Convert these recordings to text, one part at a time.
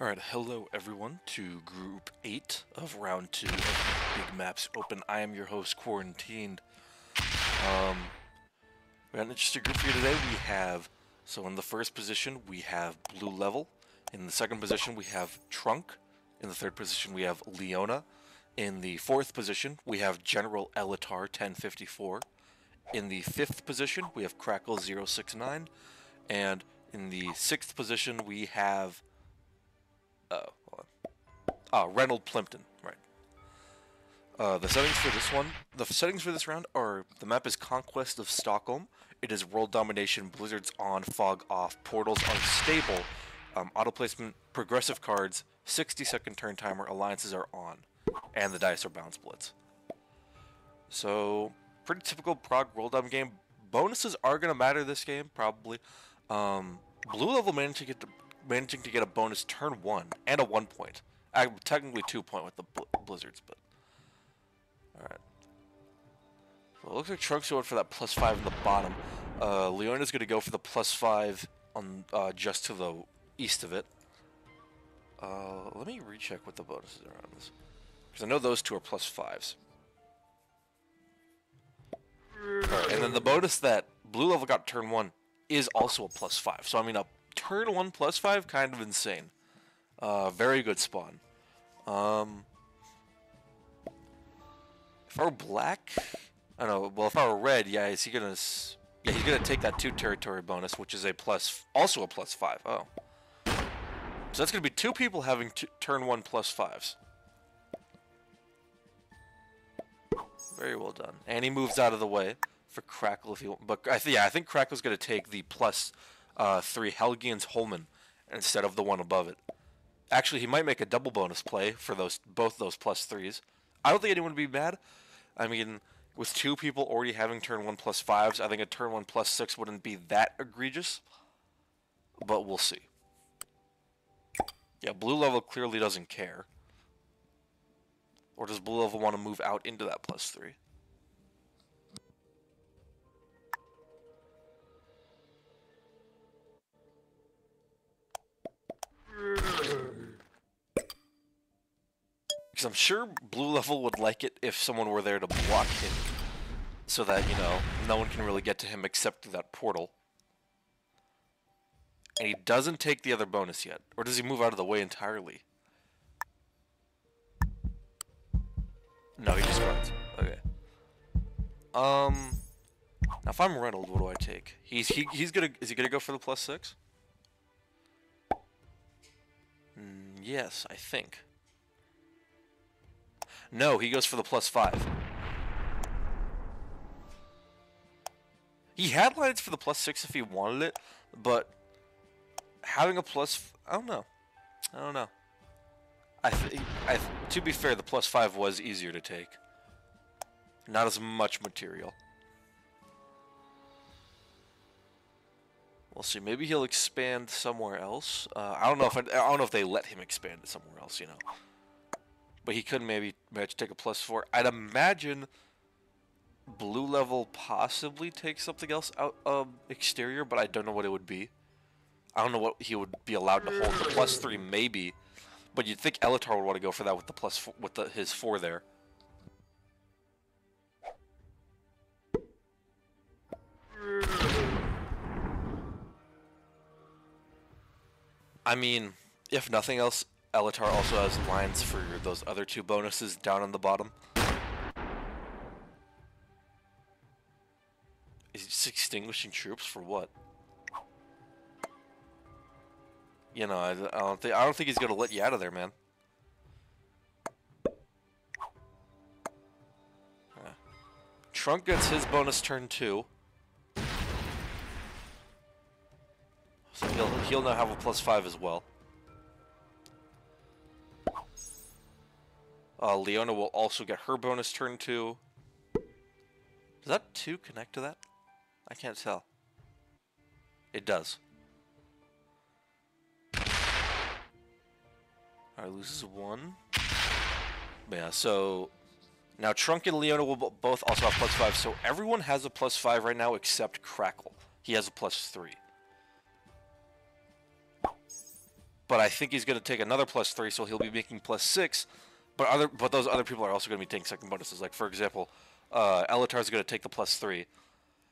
Alright, hello everyone to Group 8 of Round 2 of Big Maps Open. I am your host, Quarantined. We got an interesting group here today. So in the first position, we have Blue Level. In the second position, we have Trunk. In the third position, we have Leona. In the fourth position, we have General Elatar 1054. In the fifth position, we have Crackle 069. And in the sixth position, we have Reynold Plimpton, right. The settings for this round are: the map is Conquest of Stockholm, it is World Domination, Blizzards on, Fog off, Portals unstable, auto placement, progressive cards, 60-second turn timer, alliances are on, and the dice are bounce splits. So, pretty typical prog World Dom game. Bonuses are going to matter this game, probably. Blue Level managing to get a bonus turn 1 and a 1 point. Technically 2 point with the Blizzards, but alright. So it looks like Trunk's going for that +5 in the bottom. Leona's going to go for the +5 on just to the east of it. Let me recheck what the bonuses are on this, because I know those two are +5s. Right, and then the bonus that Blue Level got turn 1 is also a +5. So I mean, a turn 1 +5, kind of insane. Very good spawn. If I were black, I don't know. Well, if I were red, yeah, he's gonna take that 2 territory bonus, which is also a +5. Oh, so that's gonna be 2 people having turn 1 +5s. Very well done. And he moves out of the way for Crackle if he want. But I think Crackle's gonna take the +3 Helgian's Holman instead of the one above it. Actually, he might make a double bonus play for both those +3s. I don't think anyone would be mad. I mean, with 2 people already having turn 1 +5s, I think a turn 1 +6 wouldn't be that egregious. But we'll see. Yeah, Blue Level clearly doesn't care. Or does Blue Level want to move out into that +3? Because I'm sure Blue Level would like it if someone were there to block him, so that, you know, no one can really get to him except through that portal. And he doesn't take the other bonus yet. Or does he move out of the way entirely? No, he just runs. Okay. Now if I'm Reynolds, what do I take? Is he gonna go for the +6? Yes, I think. No, he goes for the +5. He had lines for the +6 if he wanted it, but having a I don't know. To be fair, the +5 was easier to take. Not as much material. We'll see. Maybe he'll expand somewhere else. I don't know if they let him expand it somewhere else, you know. But he could maybe take a +4. I'd imagine Blue Level possibly takes something else out of exterior, but I don't know what it would be. I don't know what he would be allowed to hold. The +3 maybe, but you'd think Elatar would want to go for that with the +4, with his 4 there. I mean, if nothing else, Elatar also has lines for those other 2 bonuses down on the bottom. Is he just extinguishing troops for what? You know, I don't think he's gonna let you out of there, man. Trunk gets his bonus turn 2. So he'll now have a +5 as well. Leona will also get her bonus turn 2. Does that 2 connect to that? I can't tell. It does. Alright, loses 1. Yeah, so now Trunk and Leona will both also have +5, so everyone has a +5 right now except Crackle. He has a +3. but I think he's going to take another +3, so he'll be making +6. But those other people are also going to be taking second bonuses. Like for example, Elatar's going to take the +3.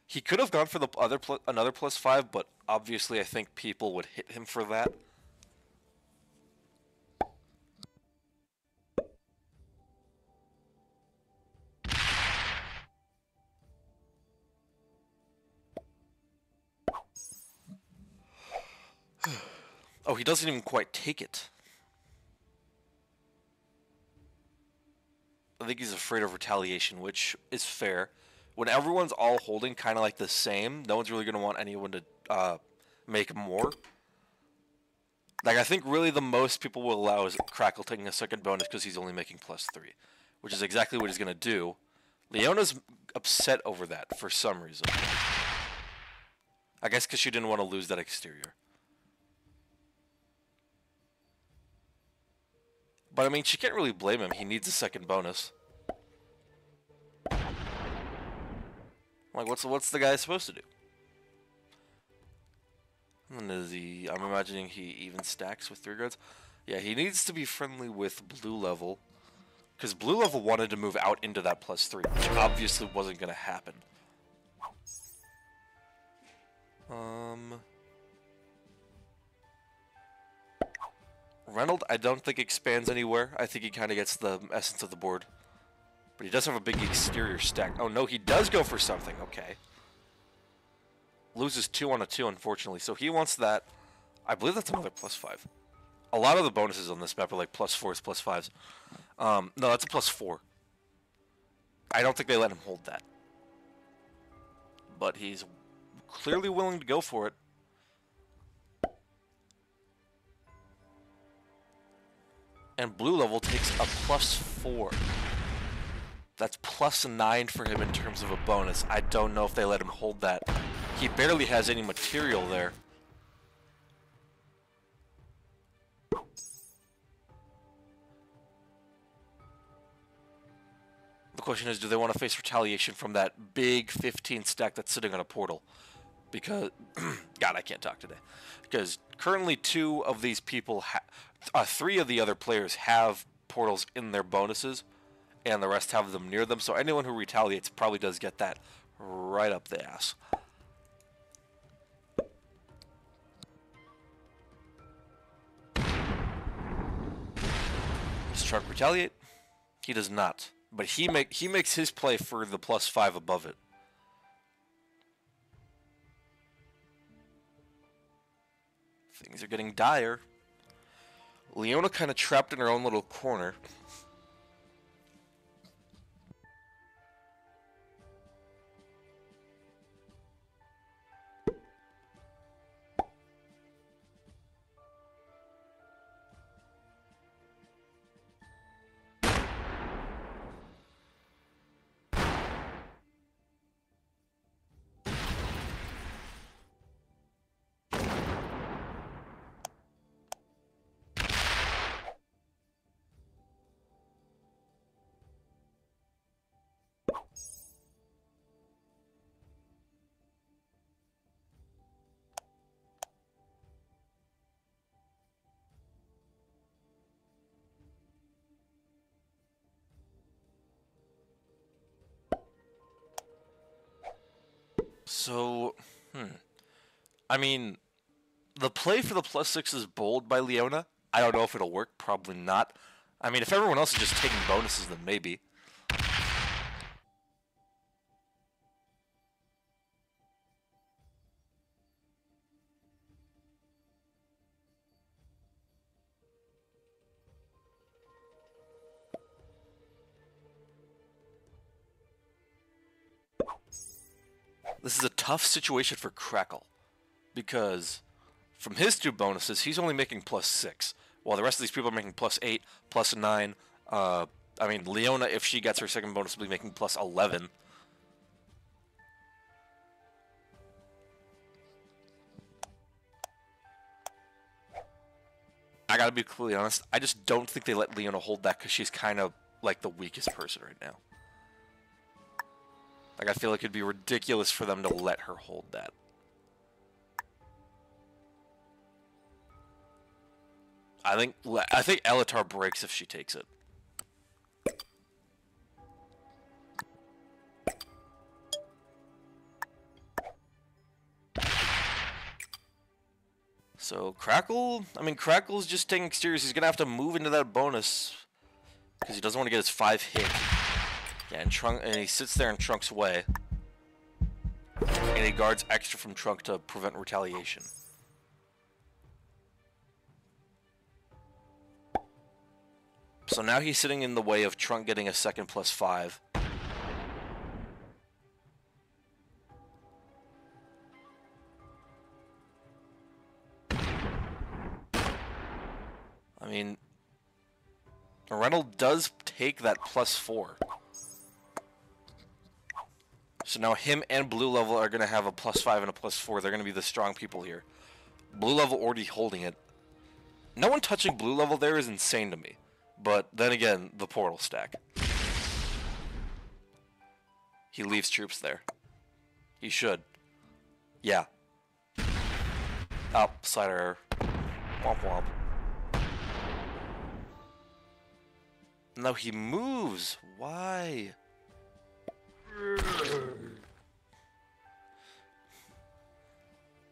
He could have gone for the another +5, but obviously I think people would hit him for that. Oh, he doesn't even quite take it. I think he's afraid of retaliation, which is fair. When everyone's all holding kind of like the same, no one's really going to want anyone to make more. Like, I think really the most people will allow is Crackle taking a second bonus because he's only making +3, which is exactly what he's going to do. Leona's upset over that for some reason. I guess because she didn't want to lose that exterior. But I mean, she can't really blame him. He needs a second bonus. Like, what's the guy supposed to do? And is he? I'm imagining he even stacks with 3 guards. Yeah, he needs to be friendly with blue level, because blue level wanted to move out into that +3, which obviously wasn't going to happen. Reynold, I don't think expands anywhere. I think he kind of gets the essence of the board. But he does have a big exterior stack. Oh no, he does go for something. Okay. Loses 2 on a 2, unfortunately. So he wants that. I believe that's another +5. A lot of the bonuses on this map are like +4s, +5s. No, that's a +4. I don't think they let him hold that. But he's clearly willing to go for it. And blue level takes a +4. That's +9 for him in terms of a bonus. I don't know if they let him hold that. He barely has any material there. The question is, do they want to face retaliation from that big 15 stack that's sitting on a portal? Because, God, I can't talk today. Because currently 2 of these people, 3 of the other players have portals in their bonuses, and the rest have them near them. So anyone who retaliates probably does get that right up the ass. Does Shark retaliate? He does not. But he makes his play for the +5 above it. Things are getting dire. Leona kind of trapped in her own little corner. So, I mean, the play for the +6 is bold by Leona. I don't know if it'll work. Probably not. I mean, if everyone else is just taking bonuses, then maybe. This is a tough situation for Crackle, because from his 2 bonuses, he's only making +6, while the rest of these people are making +8, +9. I mean, Leona, if she gets her second bonus, will be making +11. I gotta be completely honest, I just don't think they let Leona hold that because she's kind of like the weakest person right now. Like, I feel like it'd be ridiculous for them to let her hold that. I think Elatar breaks if she takes it. So Crackle, I mean Crackle's just taking exteriors. He's gonna have to move into that bonus because he doesn't want to get his 5 hit. Yeah, and he sits there in Trunk's way, and he guards extra from Trunk to prevent retaliation. So now he's sitting in the way of Trunk getting a second +5. I mean, Reynolds does take that +4. So now him and Blue Level are going to have a +5 and a +4. They're going to be the strong people here. Blue Level already holding it. No one touching Blue Level there is insane to me. But then again, the portal stack. He leaves troops there. He should. Yeah. Oh, slider error. Womp womp. No, he moves. Why?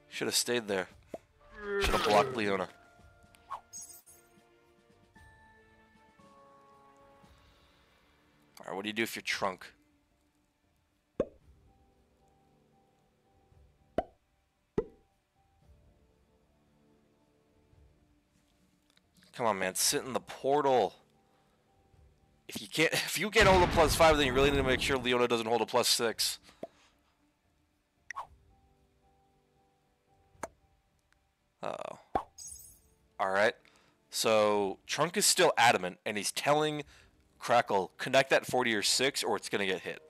Should have stayed there. Should have blocked Leona. Alright, what do you do if you're Trunk? Come on, man. Sit in the portal. If you can't hold a +5, then you really need to make sure Leona doesn't hold a +6. Uh-oh. Alright. So, Trunk is still adamant, and he's telling Crackle, connect that 40 or 6, or it's gonna get hit.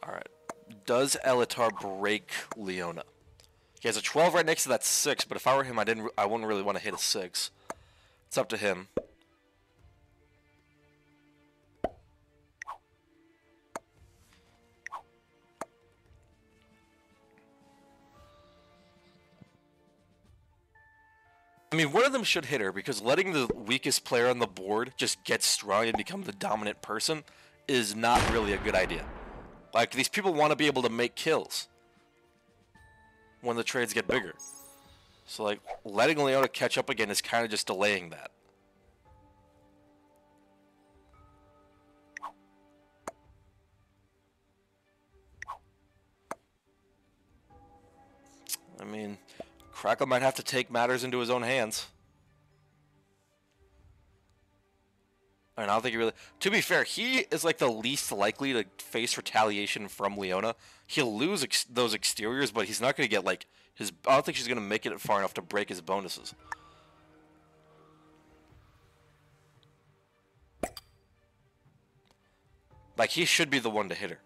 Alright. Does Elatar break Leona? He has a 12 right next to that 6, but if I were him, I wouldn't really want to hit a 6. It's up to him. I mean, one of them should hit her, because letting the weakest player on the board just get strong and become the dominant person is not really a good idea. Like, these people want to be able to make kills when the trades get bigger. So, like, letting Leona catch up again is kind of just delaying that. I mean, Crackle might have to take matters into his own hands. I mean, I don't think he really... To be fair, he is like the least likely to face retaliation from Leona. He'll lose those exteriors, but he's not going to get like his... I don't think she's going to make it far enough to break his bonuses. Like, he should be the one to hit her.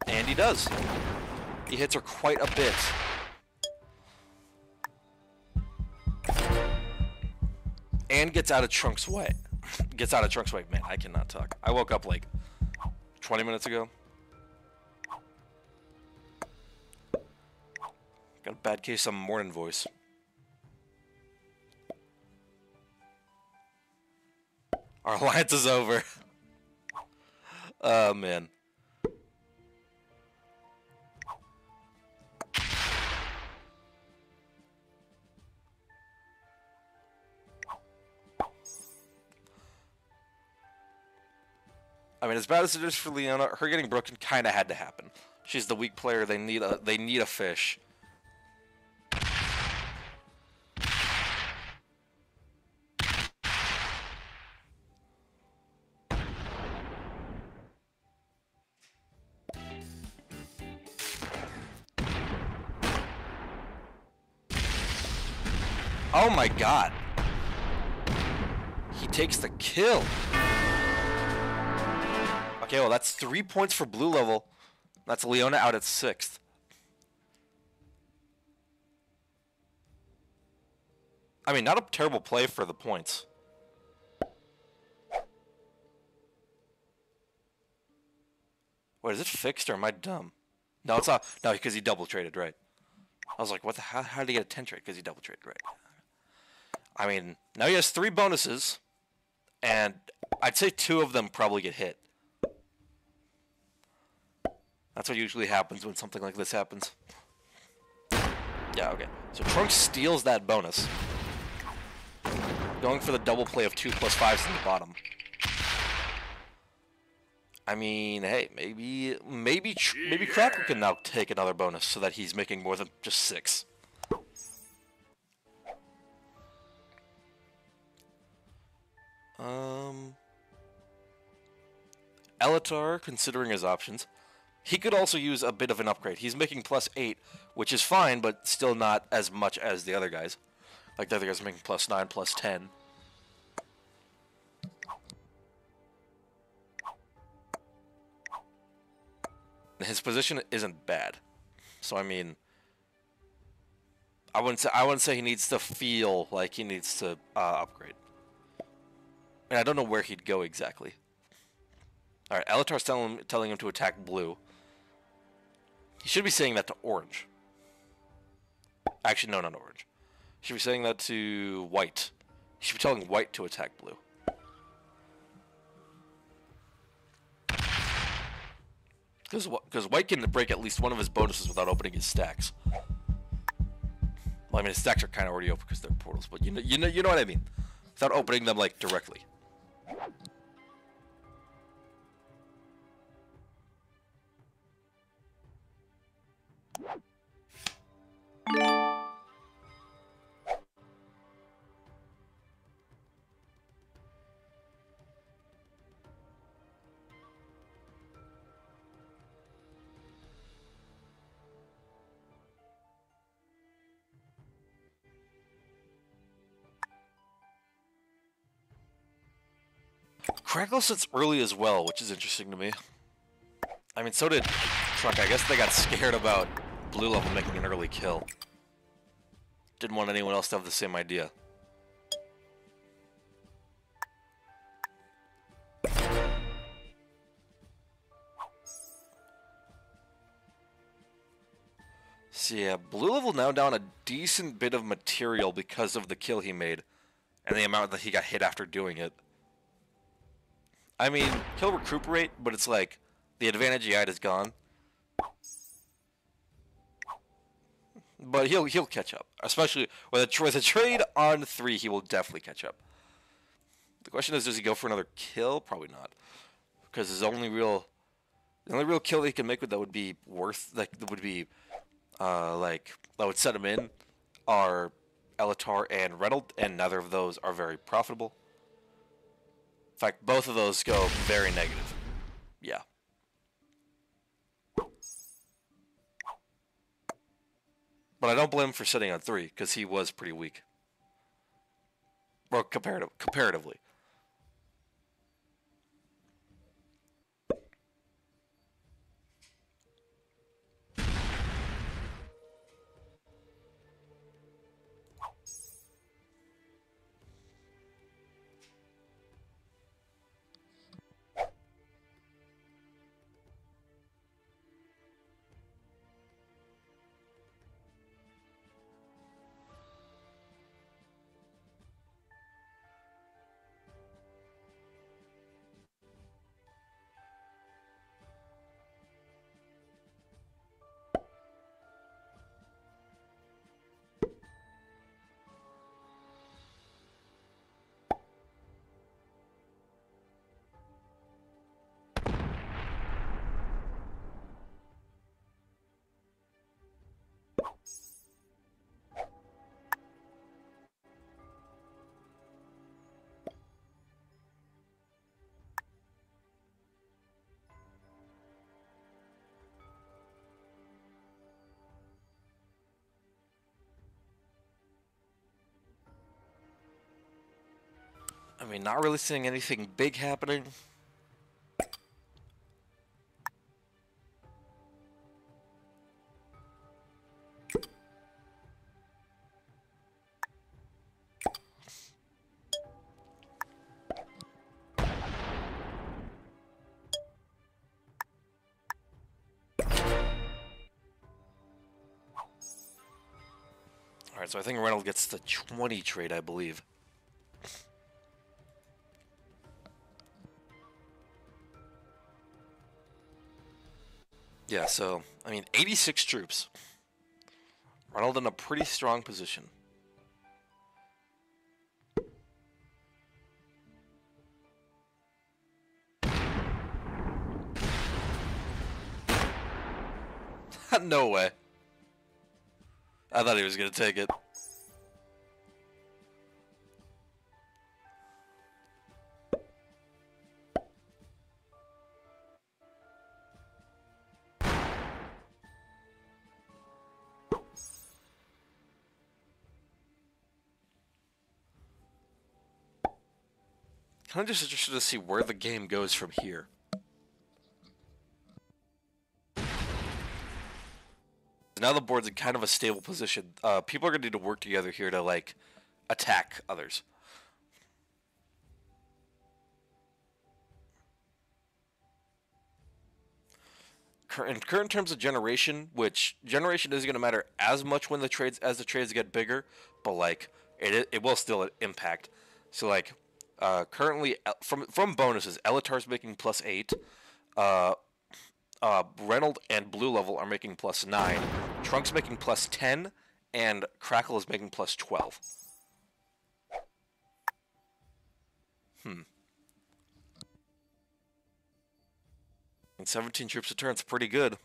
And he does. He hits her quite a bit. And gets out of Trunk's way. Gets out of Trunk's way. Man, I cannot talk. I woke up like 20 minutes ago. Got a bad case of morning voice. Our alliance is over. Oh, man. I mean, as bad as it is for Leona, her getting broken kind of had to happen. She's the weak player. They need a fish. Oh my god. He takes the kill. Okay, well that's 3 points for blue level. That's Leona out at 6th. I mean, not a terrible play for the points. Wait, is it fixed or am I dumb? No, it's not. No, because he double traded, right? I was like, what the hell? How did he get a 10 trade? Because he double traded, right? I mean, now he has 3 bonuses, and I'd say 2 of them probably get hit. That's what usually happens when something like this happens. Yeah, okay. So Trunks steals that bonus. Going for the double play of 2 plus 5s in the bottom. I mean, hey, maybe Crackle can now take another bonus so that he's making more than just 6. Elatar, considering his options, he could also use a bit of an upgrade. He's making plus 8, which is fine, but still not as much as the other guys. Like the other guys are making plus 9, plus 10. His position isn't bad. So I mean, I wouldn't say he needs to feel like he needs to upgrade. And I don't know where he'd go exactly. Alright, Elatar's telling him to attack blue. He should be saying that to orange. Actually, no, not orange. He should be saying that to white. He should be telling white to attack blue. Because white can break at least one of his bonuses without opening his stacks. Well, I mean, his stacks are kind of already open because they're portals, but you know what I mean. Without opening them, like, directly. Crackle sits early as well, which is interesting to me. I mean, so did Trunk. I guess they got scared about blue level making an early kill. Didn't want anyone else to have the same idea. So yeah, blue level now down a decent bit of material because of the kill he made. And the amount that he got hit after doing it. I mean, he'll recuperate, but it's like, the advantage he had is gone. But he'll catch up. Especially with a trade on 3, he will definitely catch up. The question is, does he go for another kill? Probably not. Because the only real kill that he can make with that would be that would set him in are Elatar and Reynolds, and neither of those are very profitable. In fact, both of those go very negative. Yeah. But I don't blame him for sitting on 3, because he was pretty weak. Well, comparatively. mean, not really seeing anything big happening. Alright, so I think Reynolds gets the 20 trade, I believe. Yeah, so, I mean, 86 troops. Reynolds in a pretty strong position. No way. I thought he was going to take it. Kind of just interested to see where the game goes from here. Now the board's in kind of a stable position. People are going to need to work together here to, like, attack others. In current terms of generation, which generation isn't going to matter as much when the trades get bigger, but like it will still impact. So like currently from bonuses, Elatar's making +8, Reynolds and Blue Level are making +9, Trunk's making +10, and Crackle is making +12. And 17 troops a turn's pretty good.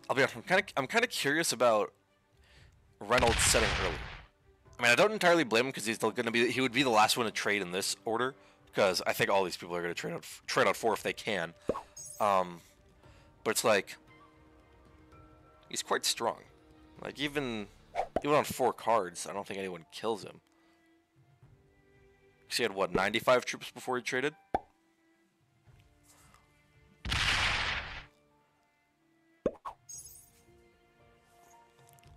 I'll be honest, I'm kind of curious about Reynolds setting early. I mean, I don't entirely blame him because he would be the last one to trade in this order because I think all these people are going to trade out 4 if they can. But it's like he's quite strong. Like even on 4 cards, I don't think anyone kills him. Because he had what 95 troops before he traded.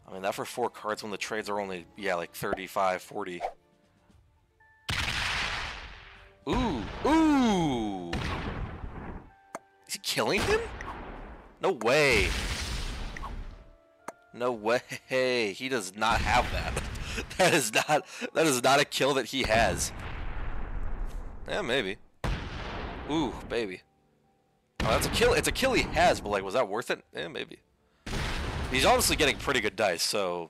I mean, that for 4 cards when the trades are only, yeah, like 35, 40. Ooh! Ooh! Is he killing him? No way. No way. He does not have that. That is not a kill that he has. Yeah, maybe. Ooh, baby. Oh, that's a kill. It's a kill he has, but like, was that worth it? Yeah, maybe. He's obviously getting pretty good dice, so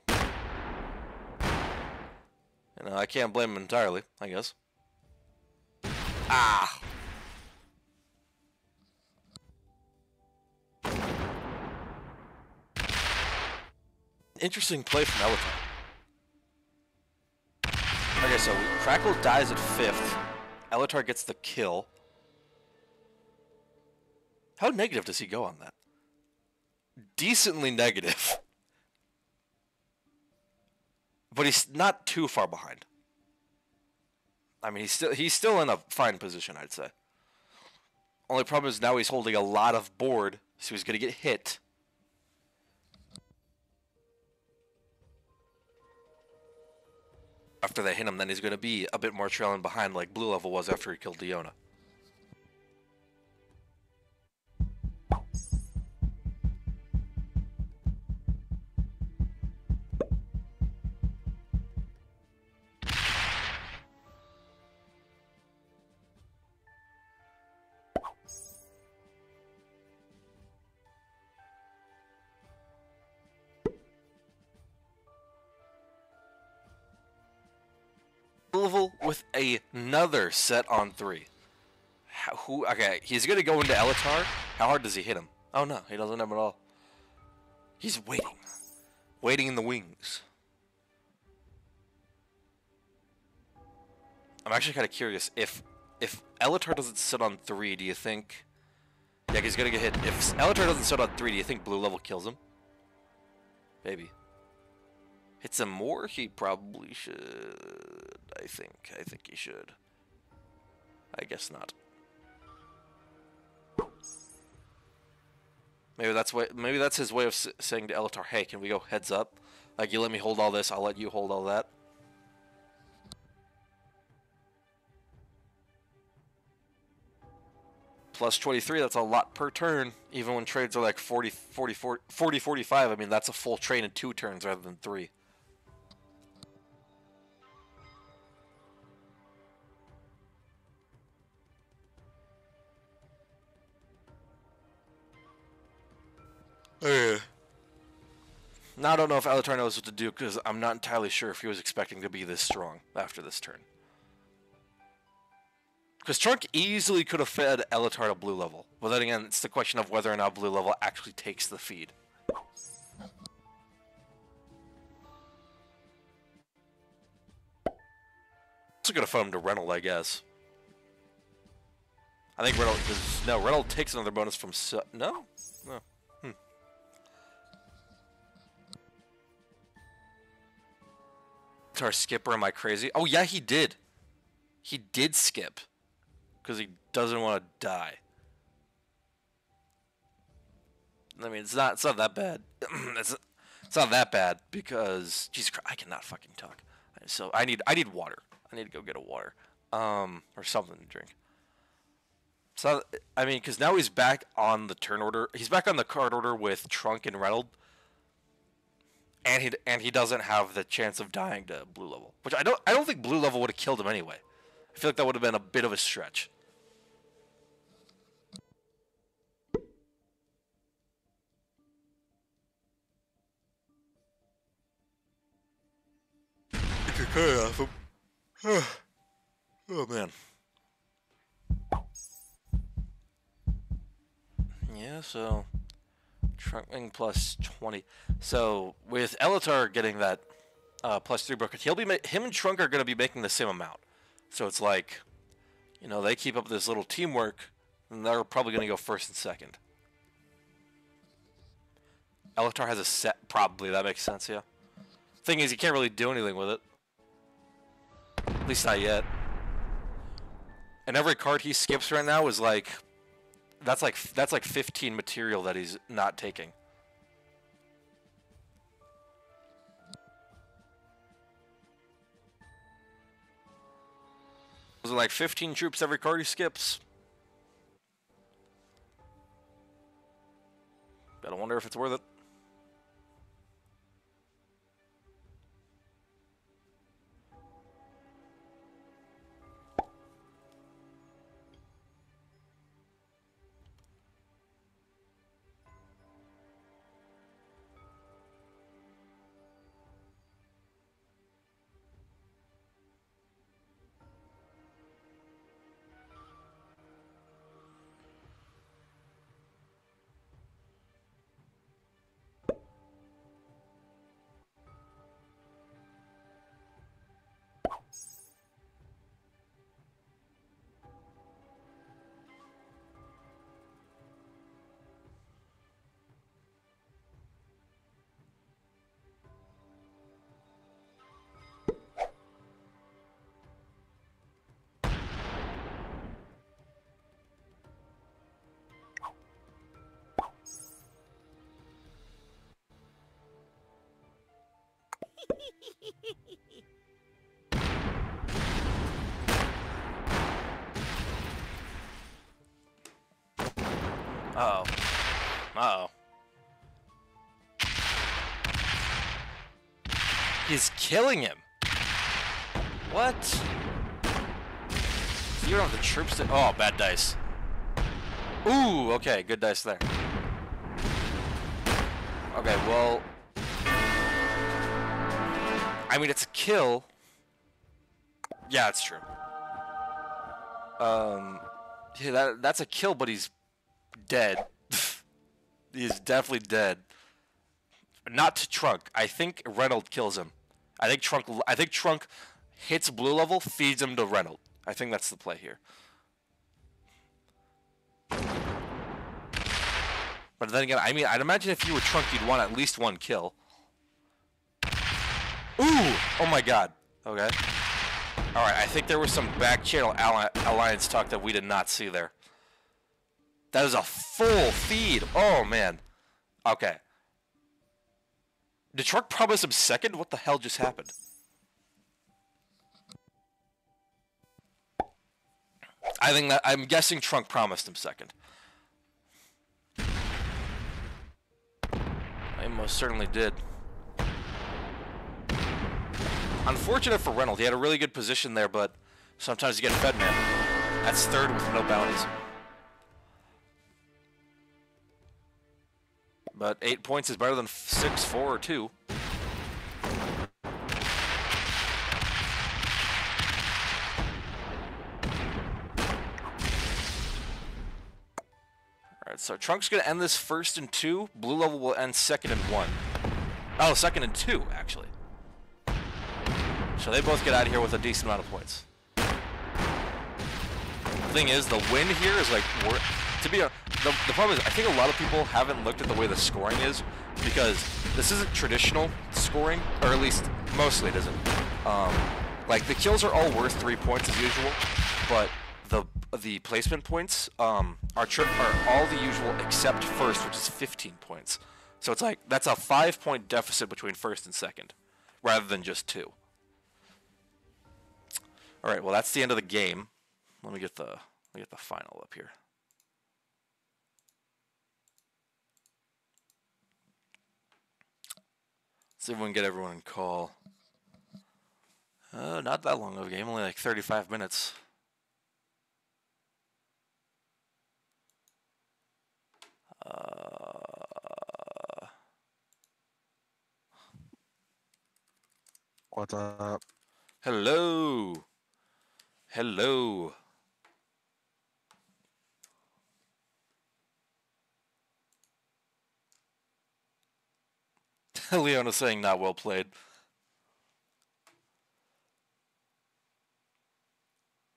you know, I can't blame him entirely, I guess. Ah. Interesting play from Elatar. Okay, so Crackle dies at 5th. Elatar gets the kill. How negative does he go on that? Decently negative. But he's not too far behind. I mean, he's still in a fine position, I'd say. Only problem is now he's holding a lot of board, so he's going to get hit. After they hit him, then he's going to be a bit more trailing behind like blue level was after he killed Leona. Level with another set on 3. Okay, he's gonna go into Elatar. How hard does he hit him? Oh no, he doesn't have him at all. He's waiting in the wings. I'm actually kind of curious if Elatar doesn't sit on 3. Do you think? Yeah, he's gonna get hit. If Elatar doesn't sit on 3, do you think blue level kills him? Maybe. Hits him more? He probably should. I think he should. I guess not. Maybe that's his way of saying to Elatar, "Hey, can we go heads up? Like, you let me hold all this, I'll let you hold all that." Plus 23, that's a lot per turn. Even when trades are like 40, 45, I mean, that's a full train in 2 turns rather than 3. Now I don't know if Elatar knows what to do, because I'm not entirely sure if he was expecting to be this strong after this turn. Because Trunk easily could have fed Elatar to blue level. But then again, it's the question of whether or not blue level actually takes the feed. Also gonna fed him to Reynold, I guess. I think Reynold, no, Reynold takes another bonus from no? No. Tar skipper, am I crazy? Oh yeah, he did. He did skip. Because he doesn't want to die. I mean, it's not that bad. it's not that bad because Jesus Christ, I cannot fucking talk. So I need water. I need to go get a water, or something to drink. So I mean, because now he's back on the turn order. He's back on the card order with Trunk and Reynold, and he doesn't have the chance of dying to blue level, which I don't think blue level would have killed him anyway. I feel like that would have been a bit of a stretch. Oh man. Yeah, so Trunkling plus 20. So with Elatar getting that plus 3 broken, him and Trunk are going to be making the same amount. So it's like, you know, they keep up this little teamwork, and they're probably going to go first and second. Elatar has a set, probably. That makes sense, yeah. Thing is, you can't really do anything with it. At least not yet. And every card he skips right now is like, that's like 15 material that he's not taking. Was it like 15 troops every card he skips? Gotta wonder if it's worth it. Uh-oh. Uh-oh. He's killing him. What? So you don't have the troops to... Oh, bad dice. Ooh, okay, good dice there. Okay, well... I mean, it's a kill. Yeah, it's true. Yeah, that's a kill, but he's dead. He's definitely dead. Not to Trunk. I think Reynolds kills him. I think Trunk hits blue level, feeds him to Reynolds. I think that's the play here. But then again, I mean, I'd imagine if you were Trunk, you'd want at least one kill. Ooh! Oh my god. Okay. Alright, I think there was some back channel alliance talk that we did not see there. That is a full feed. Oh man. Okay. Did Trunk promise him second? What the hell just happened? I'm guessing Trunk promised him second. I most certainly did. Unfortunate for Reynolds. He had a really good position there, but sometimes you get fed, man. That's third with no bounties. But 8 points is better than 6, 4, or 2. Alright, so Trunk's going to end this first and 2. Blue level will end second and 1. Oh, second and 2, actually. So they both get out of here with a decent amount of points. The thing is, the win here is like... the problem is, I think a lot of people haven't looked at the way the scoring is, because this isn't traditional scoring, or at least mostly it isn't. Like, the kills are all worth 3 points as usual, but the placement points are all the usual except first, which is 15 points. So it's like, that's a 5-point deficit between first and second, rather than just 2. Alright, well that's the end of the game. Let me get the final up here. See if we can get everyone in call. Not that long of a game, only like 35 minutes. What's up? Hello. Hello. Leona's saying not well played.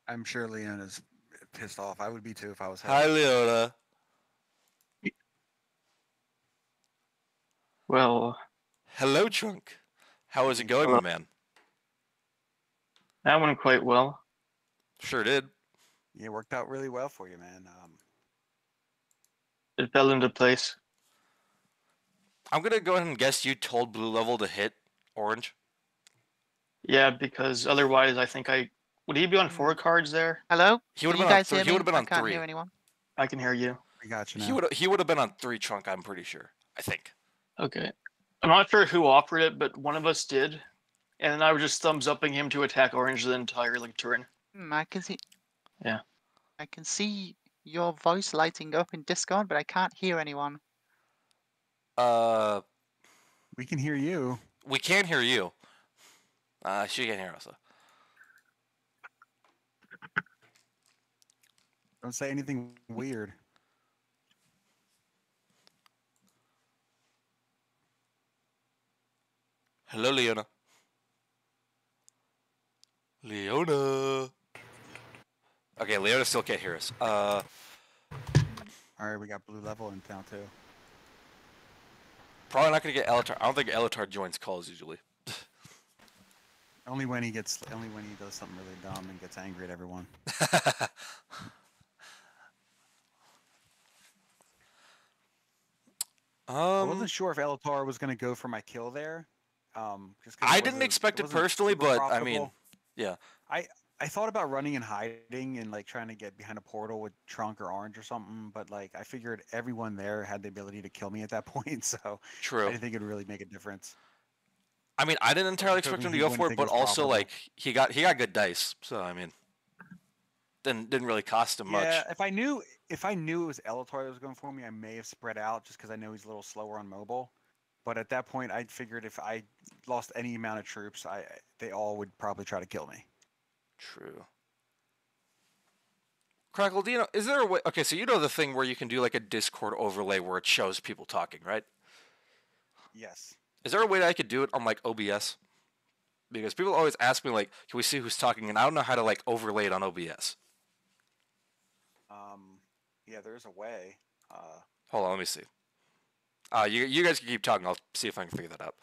I'm sure Leona's pissed off. I would be too if I was her. Hi, Leona. Well, Hello, Trunk. How is it going, Hello. my man? that went quite well. Sure did. Yeah, it worked out really well for you, man. It fell into place. I'm gonna go ahead and guess you told blue level to hit orange. Yeah, because otherwise I think would he be on 4 cards there? Hello? He would Can have you been on guys hear he would have me? been I on can't 3. hear anyone. I can hear you. We got you now. He would have been on 3, Trunk. I'm pretty sure. I think. Okay. I'm not sure who offered it, but one of us did. And then I was just thumbs upping him to attack orange the entire turn. I can see. Yeah. I can see your voice lighting up in Discord, but I can't hear anyone. We can hear you. We can hear you. She can hear us. Don't say anything weird. Hello, Leona. Leona. Okay, Leona still can't hear us. All right, we got blue level in town too. Probably not gonna get Elatar. I don't think Elatar joins calls usually. Only when he does something really dumb and gets angry at everyone. I wasn't sure if Elatar was going to go for my kill there. I didn't expect it personally, but I mean, yeah. I thought about running and hiding and like trying to get behind a portal with Trunk or Orange or something, but like I figured everyone there had the ability to kill me at that point, so I True. didn't think it'd really make a difference. I mean, I didn't I was entirely just expect hoping him to he go wouldn't for it, think it but was also profitable. like he got good dice, so I mean, didn't really cost him Yeah, much. if I knew it was Elator that was going for me, I may have spread out just because I know he's a little slower on mobile. But at that point, I figured if I lost any amount of troops, they all would probably try to kill me. True. Crackle, do you know? Is there a way? Okay, so you know the thing where you can do like a Discord overlay where it shows people talking, right? Yes. Is there a way that I could do it on like OBS? Because people always ask me like, "Can we see who's talking?" And I don't know how to like overlay it on OBS. Yeah, there is a way. Hold on, let me see. You guys can keep talking. I'll see if I can figure that out.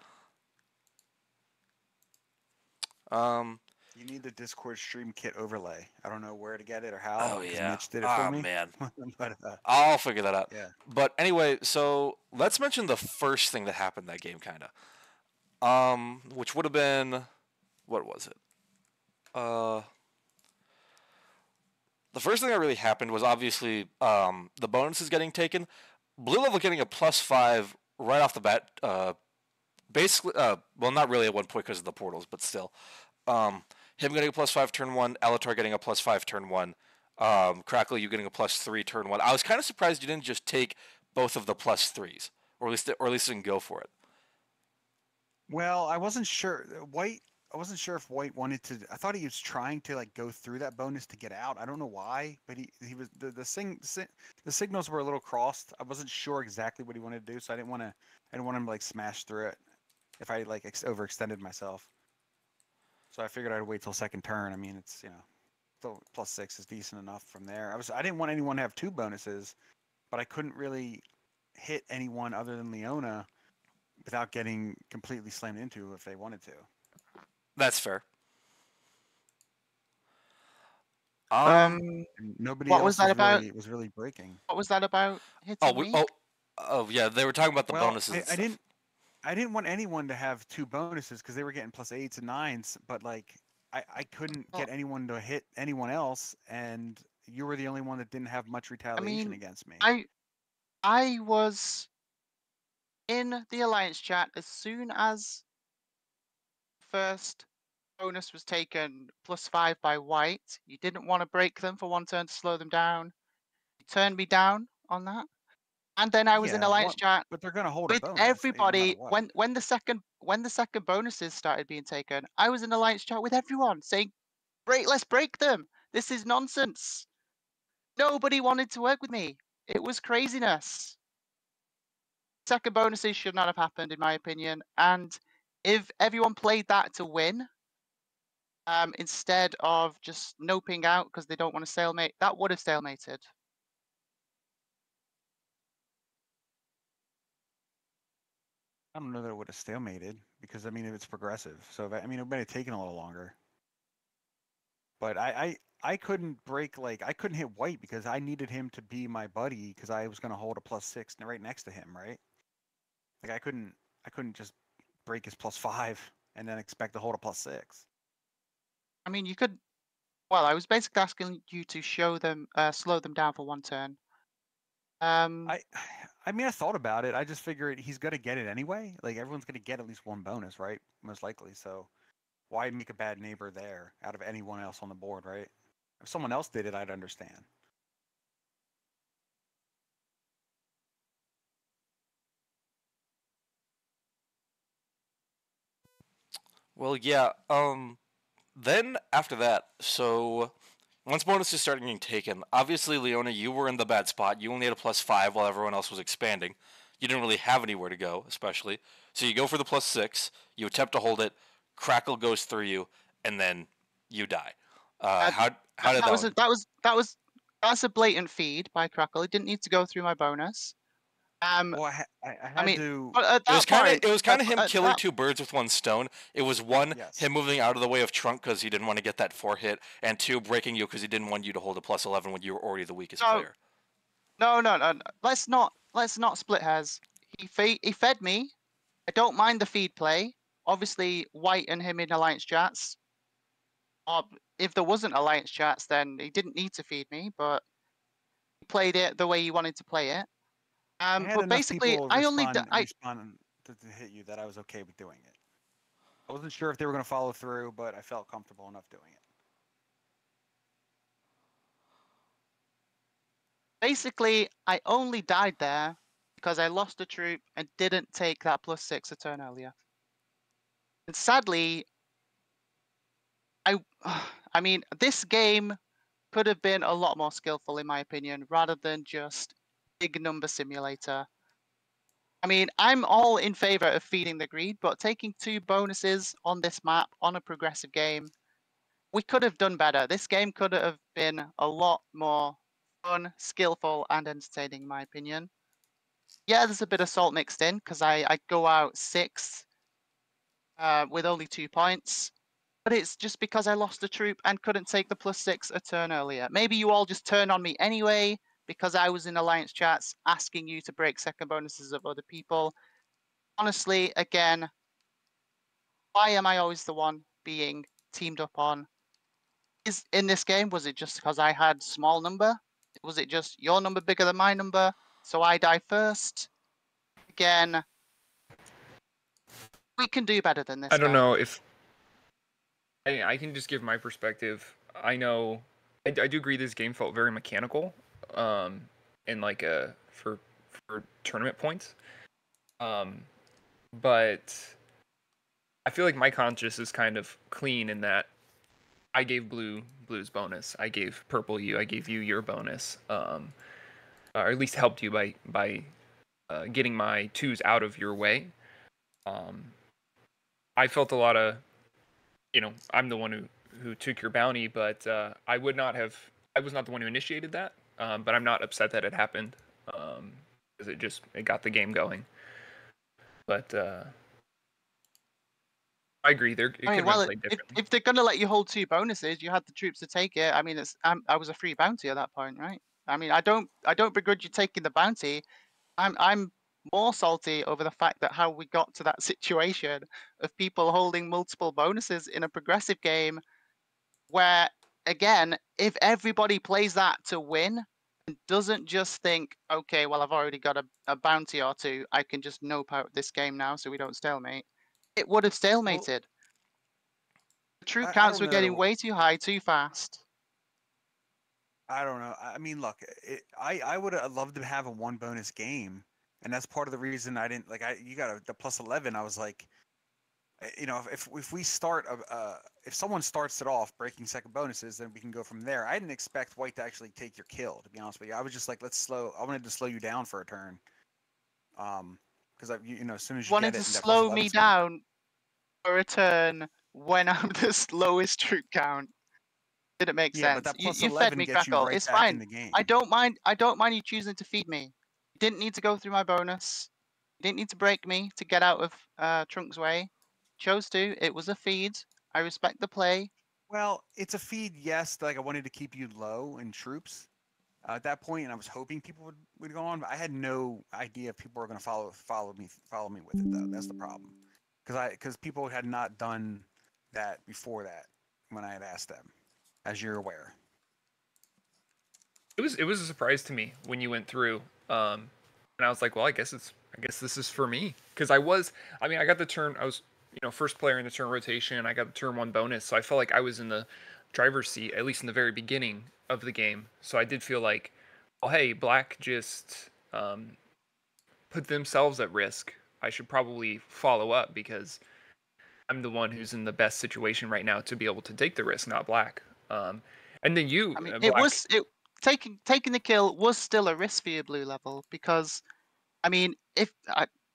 You need the Discord stream kit overlay. I don't know where to get it or how. Oh Because yeah. Mitch did it for me. Man. But I'll figure that out. yeah. But anyway, so let's mention the first thing that happened that game, kind of. Which would have been, what was it? The first thing that really happened was obviously the bonuses getting taken. Blue level getting a +5 right off the bat. Basically, well, not really at one point because of the portals, but still. Him getting a +5 turn 1, Elator getting a +5 turn 1, Crackle, you getting a +3 turn 1. I was kind of surprised you didn't just take both of the +3s, or at least didn't go for it. Well, I wasn't sure. I wasn't sure if White wanted to. I thought he was trying to like go through that bonus to get out. I don't know why, but he was the signals were a little crossed. I wasn't sure exactly what he wanted to do, so I didn't want him to like smash through it if I like overextended myself. So I figured I'd wait till second turn. I mean, it's still +6 is decent enough from there. I didn't want anyone to have two bonuses, but I couldn't really hit anyone other than Leona without getting completely slammed into if they wanted to. That's fair. Um, And nobody What else was that about? was really breaking. What was that about hitting Oh, me? yeah, they were talking about the Well, bonuses. And I stuff. didn't want anyone to have two bonuses because they were getting +8s and 9s, but like I couldn't Well- get anyone to hit anyone else, and you were the only one that didn't have much retaliation against me. I was in the Alliance chat as soon as first bonus was taken +5 by White. You didn't want to break them for one turn to slow them down. You turned me down on that. And then I was in Yeah, Alliance chat but they're gonna hold a with bonus no matter everybody what. when the second bonuses started being taken. I was in Alliance chat with everyone saying, let's break them. This is nonsense." Nobody wanted to work with me. It was craziness. Second bonuses should not have happened, in my opinion. And if everyone played that to win, instead of just noping out because they don't want to stalemate, that would have stalemated. I don't know that it would have stalemated because I mean it's progressive. So I mean it would have taken a little longer. But I couldn't break I couldn't hit White because I needed him to be my buddy because I was gonna hold a +6 right next to him, right? Like I couldn't just break his +5 and then expect to hold a +6. I mean, you could. Well, I was basically asking you to show them, slow them down for one turn. I mean I thought about it. I just figured he's gonna get it anyway. Like everyone's gonna get at least one bonus, right? Most likely. So why make a bad neighbor there out of anyone else on the board, right? If someone else did it, I'd understand. Well, yeah. Then after that, so once bonuses started getting taken, obviously Leona, you were in the bad spot. You only had a +5 while everyone else was expanding. You didn't really have anywhere to go, especially. So you go for the +6. You attempt to hold it. Crackle goes through you, and then you die. How did That's a blatant feed by Crackle. It didn't need to go through my bonus. Well, I had mean, to. but at It was that kind point, of him at killing that- two birds with one stone. It was one, Yes. him moving out of the way of Trunk because he didn't want to get that 4 hit, and two, breaking you because he didn't want you to hold a +11 when you were already the weakest No. player. No. Let's not split hairs. He fed me. I don't mind the feed play. Obviously, White and him in Alliance chats. if there wasn't alliance chats, then he didn't need to feed me, but he played it the way he wanted to play it. I had But enough basically, people respond to hit you that I was okay with doing it. I wasn't sure if they were going to follow through, but I felt comfortable enough doing it. Basically, I only died there because I lost a troop and didn't take that +6 a turn earlier. And sadly, I mean, this game could have been a lot more skillful, in my opinion, rather than just big number simulator. I mean, I'm all in favor of feeding the greed, but taking 2 bonuses on this map on a progressive game, we could have done better. This game could have been a lot more fun, skillful, and entertaining, in my opinion. Yeah, there's a bit of salt mixed in because I go out 6 with only 2 points. But it's just because I lost a troop and couldn't take the +6 a turn earlier. Maybe you all just turned on me anyway because I was in alliance chats asking you to break second bonuses of other people. Honestly, again, why am I always the one being teamed up on? Is in this game, was it just because I had small number? Was it just your number bigger than my number, so I die first? Again, we can do better than this. I don't guys. know if I can just give my perspective. I know I do agree this game felt very mechanical, in like for tournament points. But I feel like my conscience is kind of clean in that I gave blue's bonus. I gave purple you. I gave you your bonus. Or at least helped you by getting my 2s out of your way. I felt a lot of, I'm the one who took your bounty, but I was not the one who initiated that. But I'm not upset that it happened, because it got the game going. But I agree. It could have been played differently. if they're gonna let you hold 2 bonuses, you had the troops to take it. I mean, I was a free bounty at that point, right? I mean, I don't begrudge you taking the bounty. I'm more salty over the fact that how we got to that situation of people holding multiple bonuses in a progressive game, where again, if everybody plays that to win and doesn't just think, okay, well, I've already got a bounty or 2, I can just nope out this game now so we don't stalemate. It would have stalemated. The troop counts were getting way too high, too fast. I don't know. I mean, look, I would have loved to have a 1 bonus game, and that's part of the reason I didn't like. You got the +11. I was like, if we start if someone starts it off breaking second bonuses, then we can go from there. I didn't expect White to actually take your kill. To be honest with you, I was just like, I wanted to slow you down for a turn. Because as soon as you wanted get it, to slow me down for a turn when I'm the slowest troop count. Didn't make sense. But that You fed me, Crackle. It's fine. in the game. I don't mind you choosing to feed me. You didn't need to go through my bonus. You didn't need to break me to get out of Trunk's way. Chose to. It was a feed. I respect the play. Well, it's a feed, yes. Like I wanted to keep you low in troops at that point, and I was hoping people would go on. But I had no idea if people were going to follow me with it, though. That's the problem, because people had not done that before that when I had asked them, as you're aware. It was a surprise to me when you went through, and I was like, well, I guess this is for me, because I got the turn. I was first player in the turn rotation. I got the turn 1 bonus, so I felt like I was in the driver's seat, at least in the very beginning of the game. So I did feel like, oh hey, Black just put themselves at risk. I should probably follow up because I'm the one who's in the best situation right now to be able to take the risk, not Black. And then you, I mean, Black, taking the kill was still a risk for your blue level, because I mean,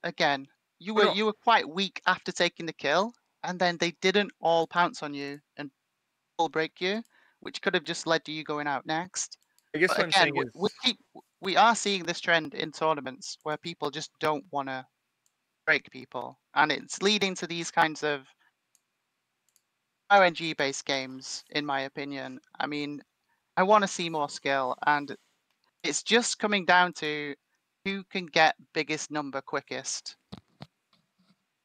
again, you were quite weak after taking the kill, and then they didn't all pounce on you and all break you, which could have just led to you going out next. I guess But what I'm again, saying is we are seeing this trend in tournaments where people just don't want to break people, and it's leading to these kinds of RNG based games, in my opinion. I mean, I want to see more skill, and it's just coming down to who can get biggest number quickest.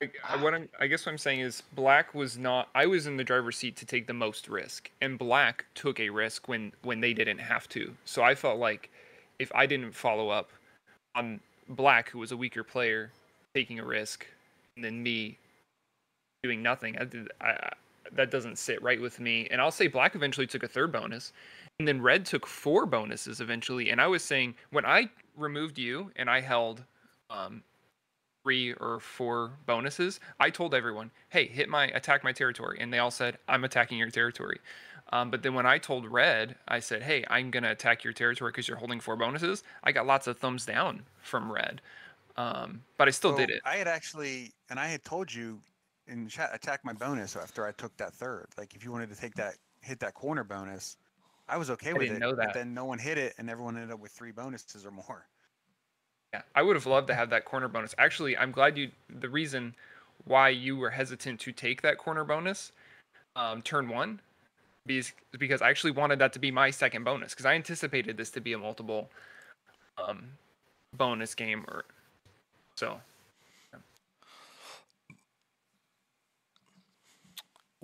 I guess what I'm saying is black was not. I was in the driver's seat to take the most risk, and black took a risk when they didn't have to. So I felt like if I didn't follow up on black, who was a weaker player, taking a risk, and then me doing nothing, that doesn't sit right with me. And I'll say black eventually took a third bonus, and then red took 4 bonuses eventually. And I was saying when I removed you and I held 3 or 4 bonuses, I told everyone, "Hey, attack my territory," and they all said, "I'm attacking your territory." But then when I told red, I said, "Hey, I'm gonna attack your territory because you're holding 4 bonuses." I got lots of thumbs down from red, but I still did it. I had told you in chat, attack my bonus after I took that third. Like, if you wanted to hit that corner bonus, I was okay with didn't it. know But that. then no one hit it, and everyone ended up with 3 bonuses or more. Yeah, I would have loved to have that corner bonus. Actually, I'm glad the reason why you were hesitant to take that corner bonus turn 1 because I actually wanted that to be my second bonus because I anticipated this to be a multiple bonus game or so.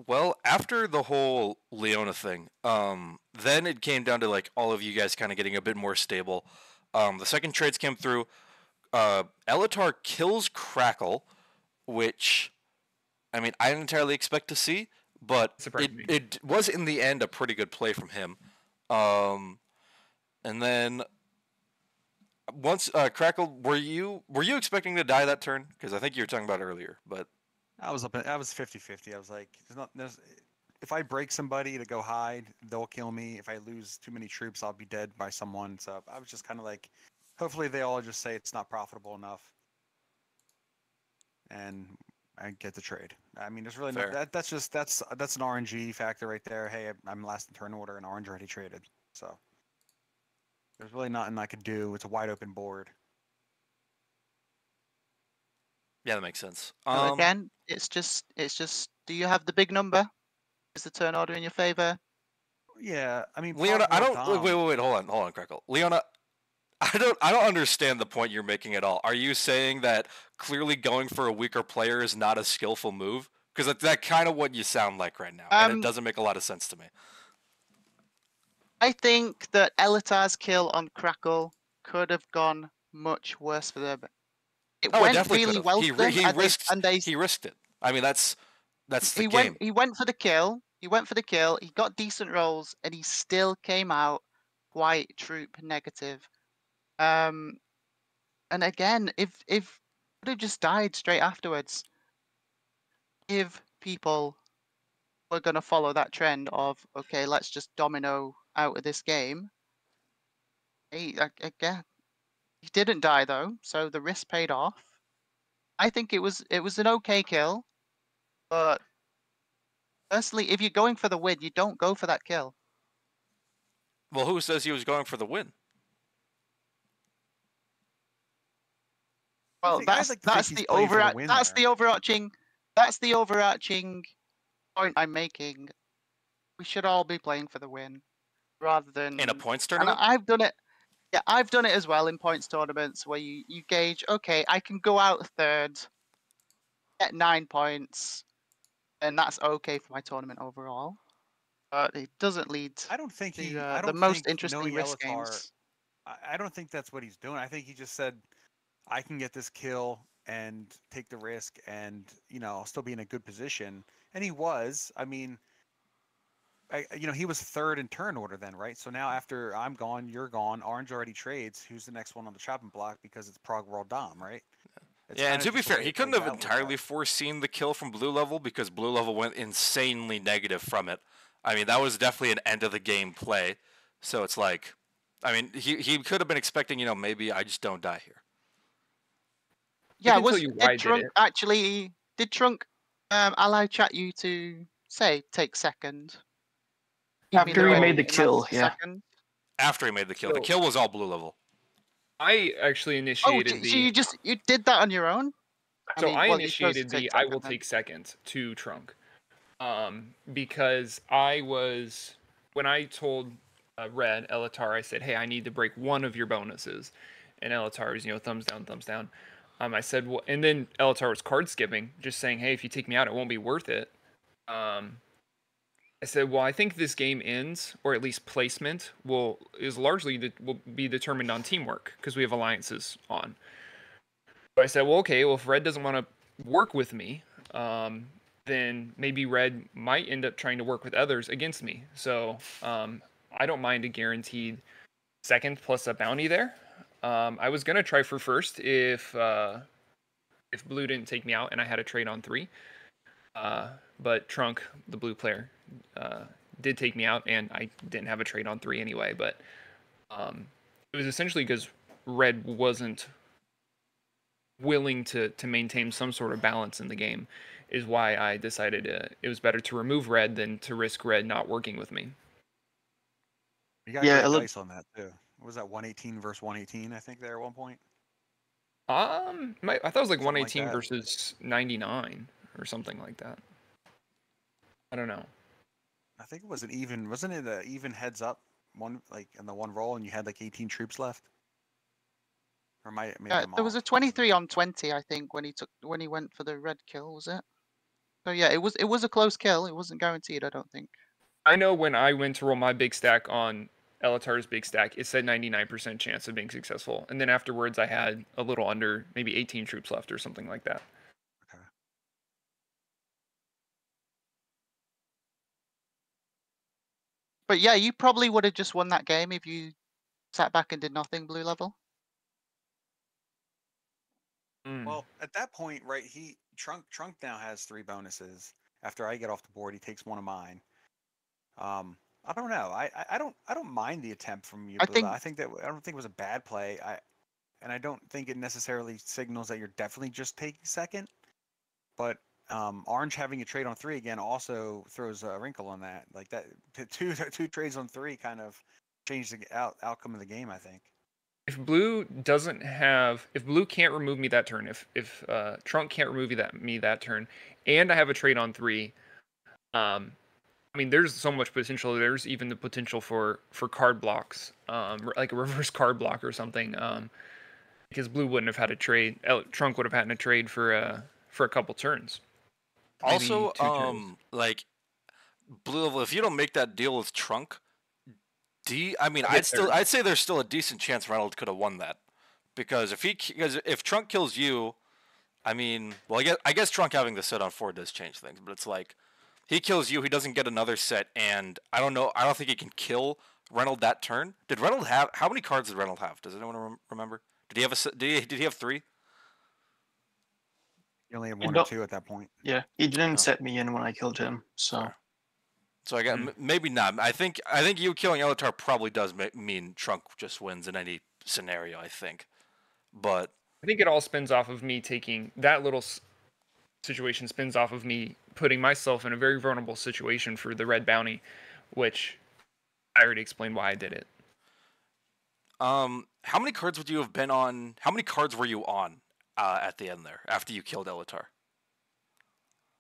Well, after the whole Leona thing, then it came down to like all of you guys kind of getting a bit more stable. The second trades came through. Elatar kills Crackle, which, I mean, I didn't entirely expect to see, but Surprised me. it was in the end a pretty good play from him. And then once Crackle, were you expecting to die that turn? Because I think you were talking about it earlier, but I was 50-50. I was like, if I break somebody to go hide, they'll kill me. If I lose too many troops, I'll be dead by someone. So I was just kind of like, hopefully they all just say it's not profitable enough, and I get the trade. I mean, there's really Fair. that's an RNG factor right there. Hey, I'm last in turn order, and orange already traded. So there's really nothing I could do. It's a wide open board. yeah, that makes sense. So again, it's just. Do you have the big number? Is the turn order in your favor? Yeah, I mean, Leona, I don't. Dom, Wait, hold on, Crackle. Leona, I don't understand the point you're making at all. Are you saying that clearly going for a weaker player is not a skillful move? Because that's kind of what you sound like right now, and it doesn't make a lot of sense to me. I think that Elatar's kill on Crackle could have gone much worse for them. It Oh, it went definitely really could well have. for them, He risked it. I mean, that's the he game. went for the kill. He went for the kill. He got decent rolls, and he still came out quite troop negative. And again, if would have just died straight afterwards, if people were going to follow that trend of okay, let's just domino out of this game. Again, he didn't die though, so the risk paid off. I think it was an okay kill, but personally, if you're going for the win, you don't go for that kill. Well, who says he was going for the win? Well, that's the overarching point I'm making. We should all be playing for the win, rather than In a points And tournament? I've done it. Yeah, I've done it as well in points tournaments where you gauge. Okay, I can go out third, get 9 points, and that's okay for my tournament overall. But it doesn't lead I don't think to he. I the don't most think interesting knowing risk Elatar. games. I don't think that's what he's doing. I think he just said, I can get this kill and take the risk, and I'll still be in a good position. And he was. I mean, he was third in turn order then, right? So now after I'm gone, you're gone. Orange already trades. Who's the next one on the chopping block because it's Prague World Dom, right? It's Yeah, and kinda to be just the way fair, he it couldn't plays have out with entirely that. foreseen the kill from blue level because blue level went insanely negative from it. I mean, that was definitely an end of the game play. So it's like, I mean, he could have been expecting, maybe I just don't die here. I Yeah, can tell you why I did Trunk it. actually did Trunk allow chat you to say take second? After he made the kill, yeah. Second? After he made the kill. The So- kill was all blue level. I actually Oh, initiated so you did that on your own? I you chose to initiated take I second will then. take second to Trunk. Because when I told Red Elatar, I said, "Hey, I need to break one of your bonuses," and Elatar was thumbs down, thumbs down. I said, well, and then Elatar was card skipping, just saying, hey, if you take me out, it won't be worth it. I said, well, I think this game ends, or at least placement will be determined on teamwork because we have alliances on. So I said, well, okay, well, if Red doesn't want to work with me, then maybe Red might end up trying to work with others against me. So I don't mind a guaranteed second plus a bounty there. I was gonna try for first if Blue didn't take me out and I had a trade on 3. But Trunk, the blue player, did take me out, and I didn't have a trade on 3 anyway. But it was essentially because Red wasn't willing to maintain some sort of balance in the game, is why I decided it was better to remove Red than to risk Red not working with me. You got Yeah, great look- dice on that too. What was that, 118 versus 118? I think there at one point. I thought it was like Something like 118 that. versus 99 or something like that. I don't know. I think it was an even. Wasn't it an even heads up one, like in the one roll, and you had like 18 troops left? Or maybe Yeah, I'm there was a off. 23 on 20, I think, when he went for the red kill, was it? So yeah, it was a close kill. It wasn't guaranteed, I don't think. I know when I went to roll my big stack on Elatar's big stack, it said 99% chance of being successful. And then afterwards, I had a little under, maybe 18 troops left or something like that. Okay. But yeah, you probably would have just won that game if you sat back and did nothing blue level. Well, at that point, right? Trunk now has 3 bonuses. After I get off the board, he takes one of mine. I don't know. I don't mind the attempt from you, I Blue. think- I don't think it was a bad play. I don't think it necessarily signals that you're definitely just taking second. But Orange having a trade on 3 again also throws a wrinkle on that. Like that, two trades on 3 kind of changed the outcome of the game, I think. If Blue can't remove me that turn, if Trunk can't remove me that turn, and I have a trade on 3, I mean, there's so much potential. There's even the potential for card blocks, like a reverse card block or something. Because Blue wouldn't have had a trade. Trunk would have had a trade for a couple turns. Maybe Also, 2 turns. like Blue Level, if you don't make that deal with Trunk, I'll I'd get there. say there's still a decent chance Reynolds could have won that, because if Trunk kills you, I mean, well, I guess Trunk having the set on 4 does change things, but it's like he kills you, he doesn't get another set, and I don't know, I don't think he can kill Reynolds that turn. Did Reynolds have how many cards did Reynolds have? Does anyone remember? Did he have did he have 3? You only have I 1 or don't- 2 at that point. Yeah, he didn't Oh. set me in when I killed him, so. Fair. So I got maybe not. I think you killing Elatar probably does mean Trunk just wins in any scenario. I think, but I think it all spins off of me taking that little situation spins off of me putting myself in a very vulnerable situation for the red bounty, which I already explained why I did it. how many cards would you have been on? How many cards were you on at the end there after you killed Elatar?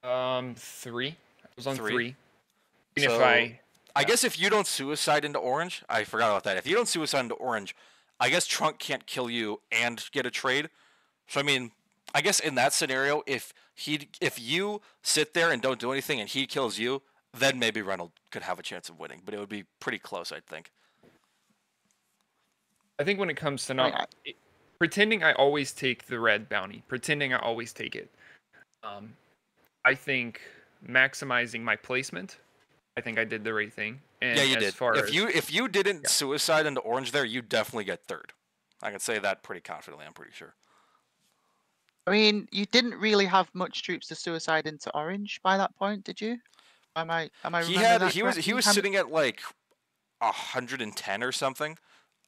3. I was on 3? 3. And So, if I guess if you don't suicide into orange, I forgot about that. If you don't suicide into orange, I guess Trunk can't kill you and get a trade. So I mean, I guess in that scenario, if you sit there and don't do anything and he kills you, then maybe Reynolds could have a chance of winning. But it would be pretty close, I think. I think when it comes to I not pretending I always take the red bounty, pretending I always take it, I think maximizing my placement, I think I did the right thing. And Yeah, you as did. Far If you didn't suicide into orange there, you definitely get 3rd. I can say that pretty confidently. I'm pretty sure. I mean, you didn't really have much troops to suicide into orange by that point, did you? Am I remembering that He correctly? was sitting at like 110 or something.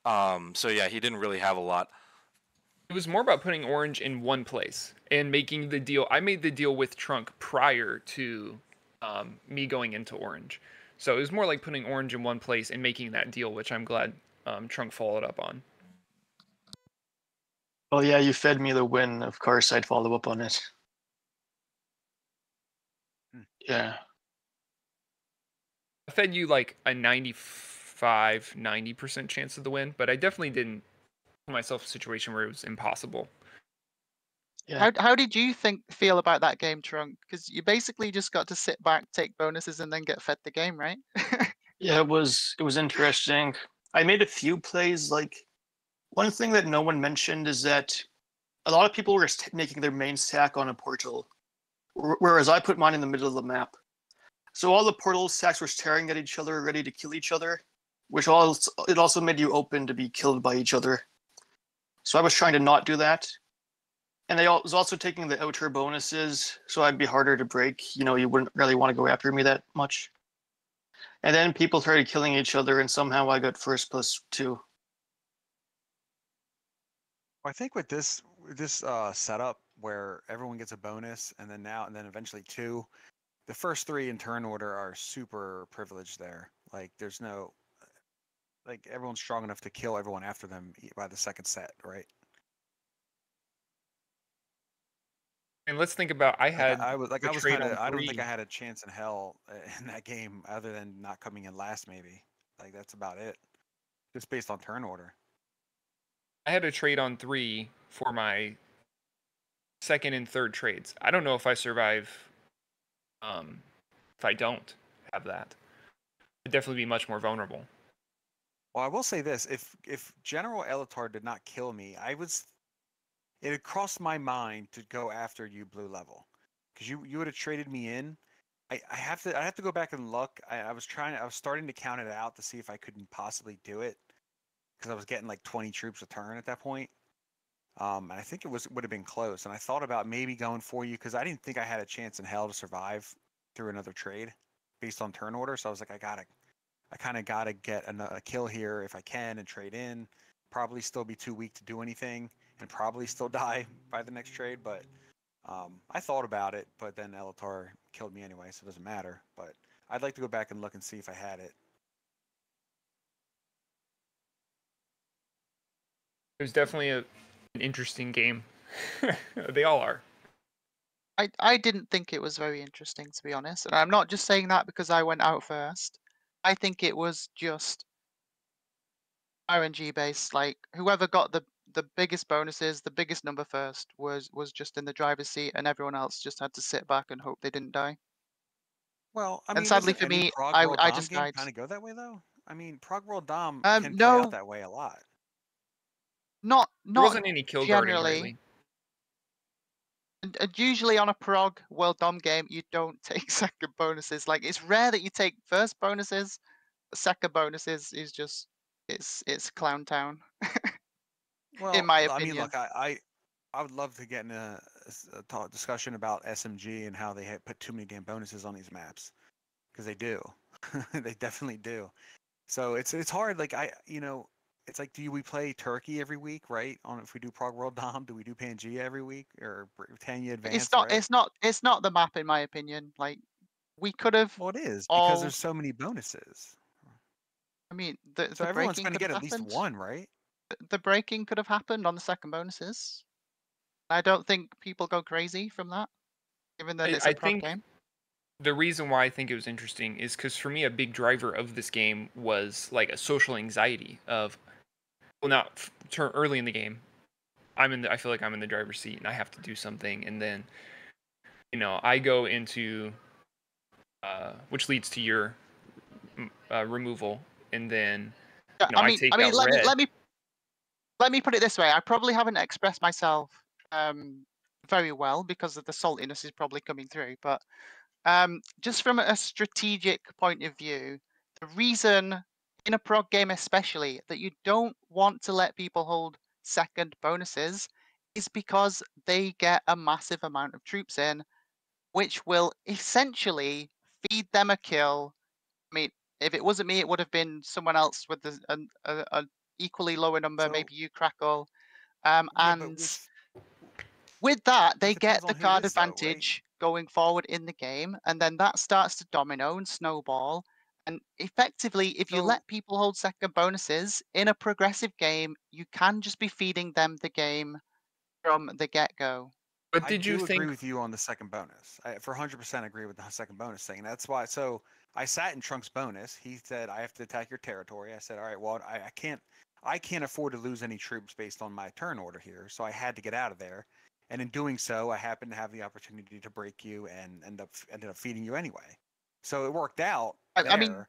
So yeah, he didn't really have a lot. it was more about putting orange in one place and making the deal. I made the deal with Trunk prior to me going into orange. So it was more like putting orange in one place and making that deal, which I'm glad Trunk followed up on. Oh yeah, you fed me the win. Of course, I'd follow up on it. Yeah. I fed you like a 90% chance of the win, but I definitely didn't put myself in a situation where it was impossible. Yeah. How did you feel about that game, Trunk? Because you basically just got to sit back, take bonuses, and then get fed the game, right? Yeah, it was interesting. I made a few plays. Like, one thing that no one mentioned is that a lot of people were making their main stack on a portal, whereas I put mine in the middle of the map. So all the portal stacks were staring at each other, ready to kill each other, which it also made you open to be killed by each other. So I was trying to not do that. And I was also taking the outer bonuses, so I'd be harder to break. You know, you wouldn't really want to go after me that much. And then people started killing each other, and somehow I got first +2. I think with this setup where everyone gets a bonus and then eventually 2, the first 3 in turn order are super privileged there. Like there's no like everyone's strong enough to kill everyone after them by the second set, right? And let's think about I Like had I was the trade kind on of I don't think I 3. had a chance in hell in that game other than not coming in last maybe. Like that's about it. Just based on turn order. I had a trade on 3 for my second and third trades. I don't know if I survive if I don't have that. I'd definitely be much more vulnerable. Well, I will say this: if General Elatar did not kill me, it had crossed my mind to go after you blue level, because you would have traded me in. I have to go back and look. I was starting to count it out to see if I couldn't possibly do it, because I was getting like 20 troops a turn at that point. And I think would have been close. And I thought about maybe going for you because I didn't think I had a chance in hell to survive through another trade based on turn order. So I was like, I kind of gotta get a kill here if I can and trade in. Probably still be too weak to do anything and probably still die by the next trade. But I thought about it, but then Elatar killed me anyway, so it doesn't matter. But I'd like to go back and look and see if I had it. It was definitely an interesting game. They all are. I didn't think it was very interesting, to be honest. And I'm not just saying that because I went out first. I think it was just RNG based. Like whoever got the biggest bonuses, the biggest number first was just in the driver's seat, and everyone else just had to sit back and hope they didn't die. Well, I And mean, sadly doesn't for any me, Prog I World I Dom just game died. kind of go that way though? I mean, Prog World Dom can play out No, that way a lot. not There not wasn't any kill guarding generally. really. And usually on a prog World Dom game, you don't take second bonuses. Like it's rare that you take first bonuses. Second bonuses is just it's Clown Town, in Well, my I mean, opinion. look, I would love to get in a discussion about SMG and how they put too many damn bonuses on these maps, because they do, they definitely do. So it's hard. Like it's like, we play Turkey every week, right? On if we do Prog World Dom, do we do Pangea every week or Britannia It's Advance, not right? it's not it's not the map in my opinion. Like we could have Well, it is because all. there's so many bonuses. I mean, So the everyone's breaking going to could get have at least happened. one, right? The breaking could have happened on the second bonuses. I don't think people go crazy from that, given that it's a I prog think game. the reason why I think it was interesting is because for me a big driver of this game was like a social anxiety of, well, not early in the game. I feel like I'm in the driver's seat and I have to do something, and then I go into which leads to your removal, and then Yeah, I take I mean, out red. let me put it this way. I probably haven't expressed myself very well because of the saltiness is probably coming through. But just from a strategic point of view, the reason in a prog game especially that you don't want to let people hold second bonuses is because they get a massive amount of troops in, which will essentially feed them a kill. I mean, if it wasn't me, it would have been someone else with a equally lower number, So maybe you, Crackle. yeah, but And with that, it they depends get on the who it card is, though, right? advantage going forward in the game, and then that starts to domino and snowball. And effectively, if you So let people hold second bonuses in a progressive game, you can just be feeding them the game from the get-go. But I did you do agree think with you on the second bonus. I for 100% agree with the second bonus thing. That's why. So I sat in Trunk's bonus. He said I have to attack your territory. I said, all right, well, I can't afford to lose any troops based on my turn order here. So I had to get out of there. and in doing so, I happened to have the opportunity to break you and ended up feeding you anyway. So it worked out I mean, there.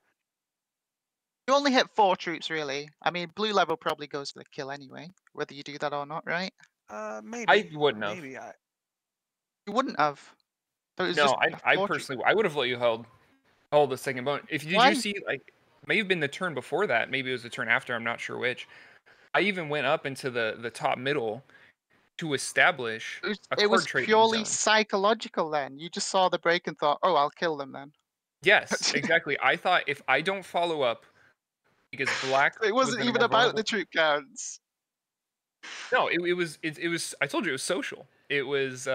you only hit 4 troops, really. I mean, blue level probably goes for the kill anyway, whether you do that or not, right? Maybe. I wouldn't have. Maybe. You wouldn't have. So it was No, just I 4 personally, I would have let you hold the second bone. Did you Why? see, like, may have been the turn before that, maybe it was the turn after, I'm not sure which. I even went up into the top middle to establish a It was card trading purely zone. psychological then. You just saw the break and thought, oh, I'll kill them then. Yes, exactly. I thought if I don't follow up, because black It was wasn't in a even more about the vulnerable. troop counts. No, it was. I told you it was social. It was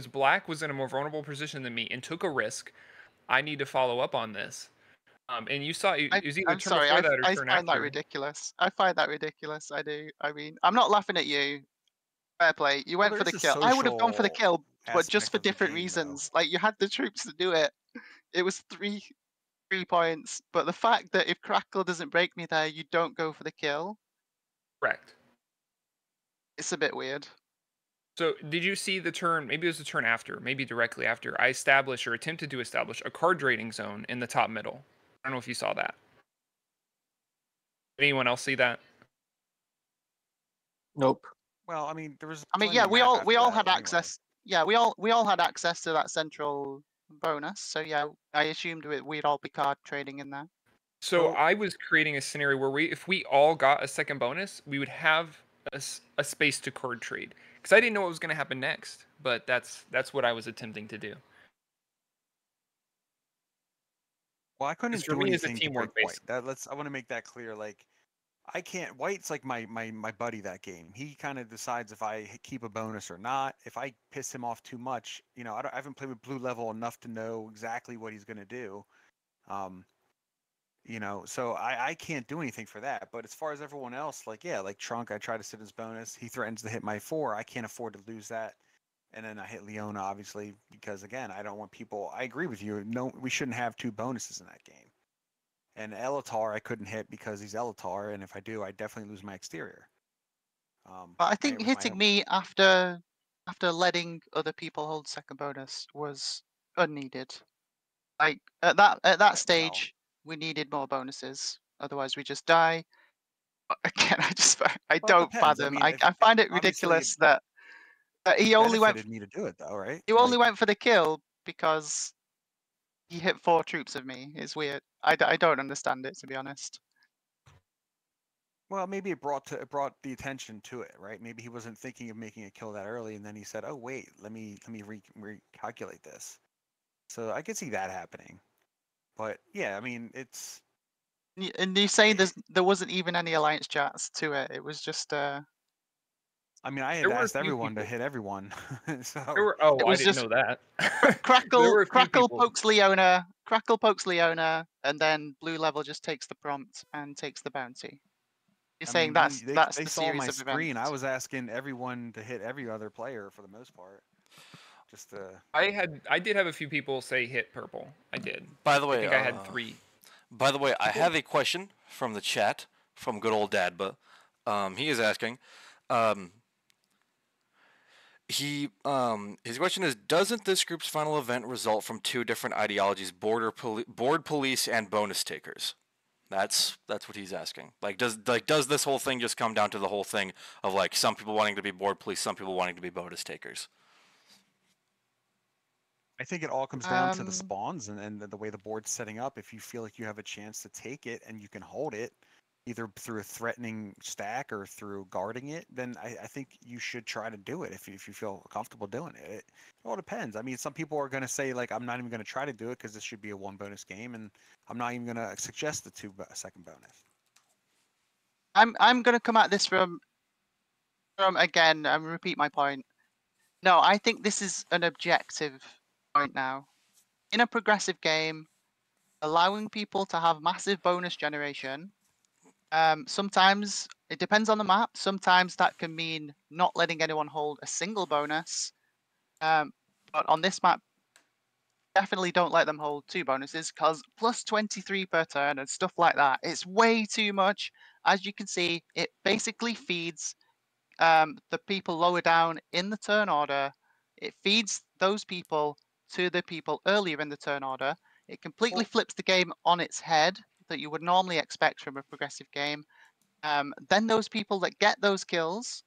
black was in a more vulnerable position than me and took a risk. I need to follow up on this. And you saw it was either I'm turn sorry, before that or I turn find that after. ridiculous. I find that ridiculous. I do. I mean, I'm not laughing at you. Fair play. You Well, went for the there's a kill. I would have gone for the social kill, but just aspect for of the different game, though. reasons. Like you had the troops to do it. It was 3 points. But the fact that if Crackle doesn't break me there, you don't go for the kill, Correct. it's a bit weird. So did you see the turn? Maybe it was the turn after, maybe directly after. I established or attempted to establish a card trading zone in the top middle. I don't know if you saw that. Did anyone else see that? Nope. Well, I mean, there was I mean, plenty yeah, of we map all after that had anyway. access. Yeah, we all had access to that central bonus. So yeah, I assumed we'd all be card trading in there. So Well- I was creating a scenario where if we all got a second bonus, we would have a space to card trade. Because I didn't know what was going to happen next, but that's what I was attempting to do. Well, I couldn't Because for do me, it's a anything to break teamwork base. White. I want to make that clear. Like, I can't. White's like my buddy that game. He kind of decides if I keep a bonus or not. If I piss him off too much, I haven't played with blue level enough to know exactly what he's gonna do. So I can't do anything for that. But as far as everyone else, like yeah, like Trunk, I try to sit his bonus. He threatens to hit my 4. I can't afford to lose that. And then I hit Leona, obviously, because again, I don't want people. I agree with you. No, we shouldn't have 2 bonuses in that game. And Elatar, I couldn't hit because he's Elatar, and if I do, I definitely lose my exterior. But I think hitting me after letting other people hold second bonus was unneeded. Like at that stage, we needed more bonuses. Otherwise, we just die. Again, I don't depends. I fathom. mean, I find it obviously ridiculous that he only went. benefited me to do it, though, right? He only went for the kill because he hit 4 troops of me. It's weird. I don't understand it, to be honest. Well, maybe it brought the attention to it, right? Maybe he wasn't thinking of making a kill that early, and then he said, "Oh wait, let me recalculate this." So I could see that happening. But yeah, I mean, it's. And you saying there wasn't even any alliance chats to it. It was just I mean, I had There were a asked few everyone to people. hit everyone. So There were, it I was didn't just know that. Crackle There were a few Crackle people. pokes Leona, Crackle pokes Leona, and then blue level just takes the prompt and takes the bounty. You're saying that's they the saw my series of screen. events. I was asking everyone to hit every other player for the most part. Just I did have a few people say hit purple. I did. By the I way, think I had 3. By the way, I have a question from the chat from good old Dadba. He is asking, his question is: doesn't this group's final event result from 2 different ideologies, board police and bonus takers? That's what he's asking. Does this whole thing just come down to the whole thing of like some people wanting to be board police, some people wanting to be bonus takers? I think it all comes down to the spawns and the way the board's setting up. If you feel like you have a chance to take it and you can hold it, either through a threatening stack or through guarding it, then I think you should try to do it if you feel comfortable doing it. It all depends. I mean, some people are going to say, like, I'm not even going to try to do it because this should be a 1 bonus game, and I'm not even going to suggest the 2 second bonus. I'm going to come at this from again and repeat my point. No, I think this is an objective point now. In a progressive game, allowing people to have massive bonus generation, sometimes it depends on the map. Sometimes that can mean not letting anyone hold a single bonus. But on this map, definitely don't let them hold 2 bonuses because plus 23 per turn and stuff like that. It's way too much. As you can see, it basically feeds the people lower down in the turn order, it feeds those people to the people earlier in the turn order. It completely flips the game on its head that you would normally expect from a progressive game. Then those people that get those kills,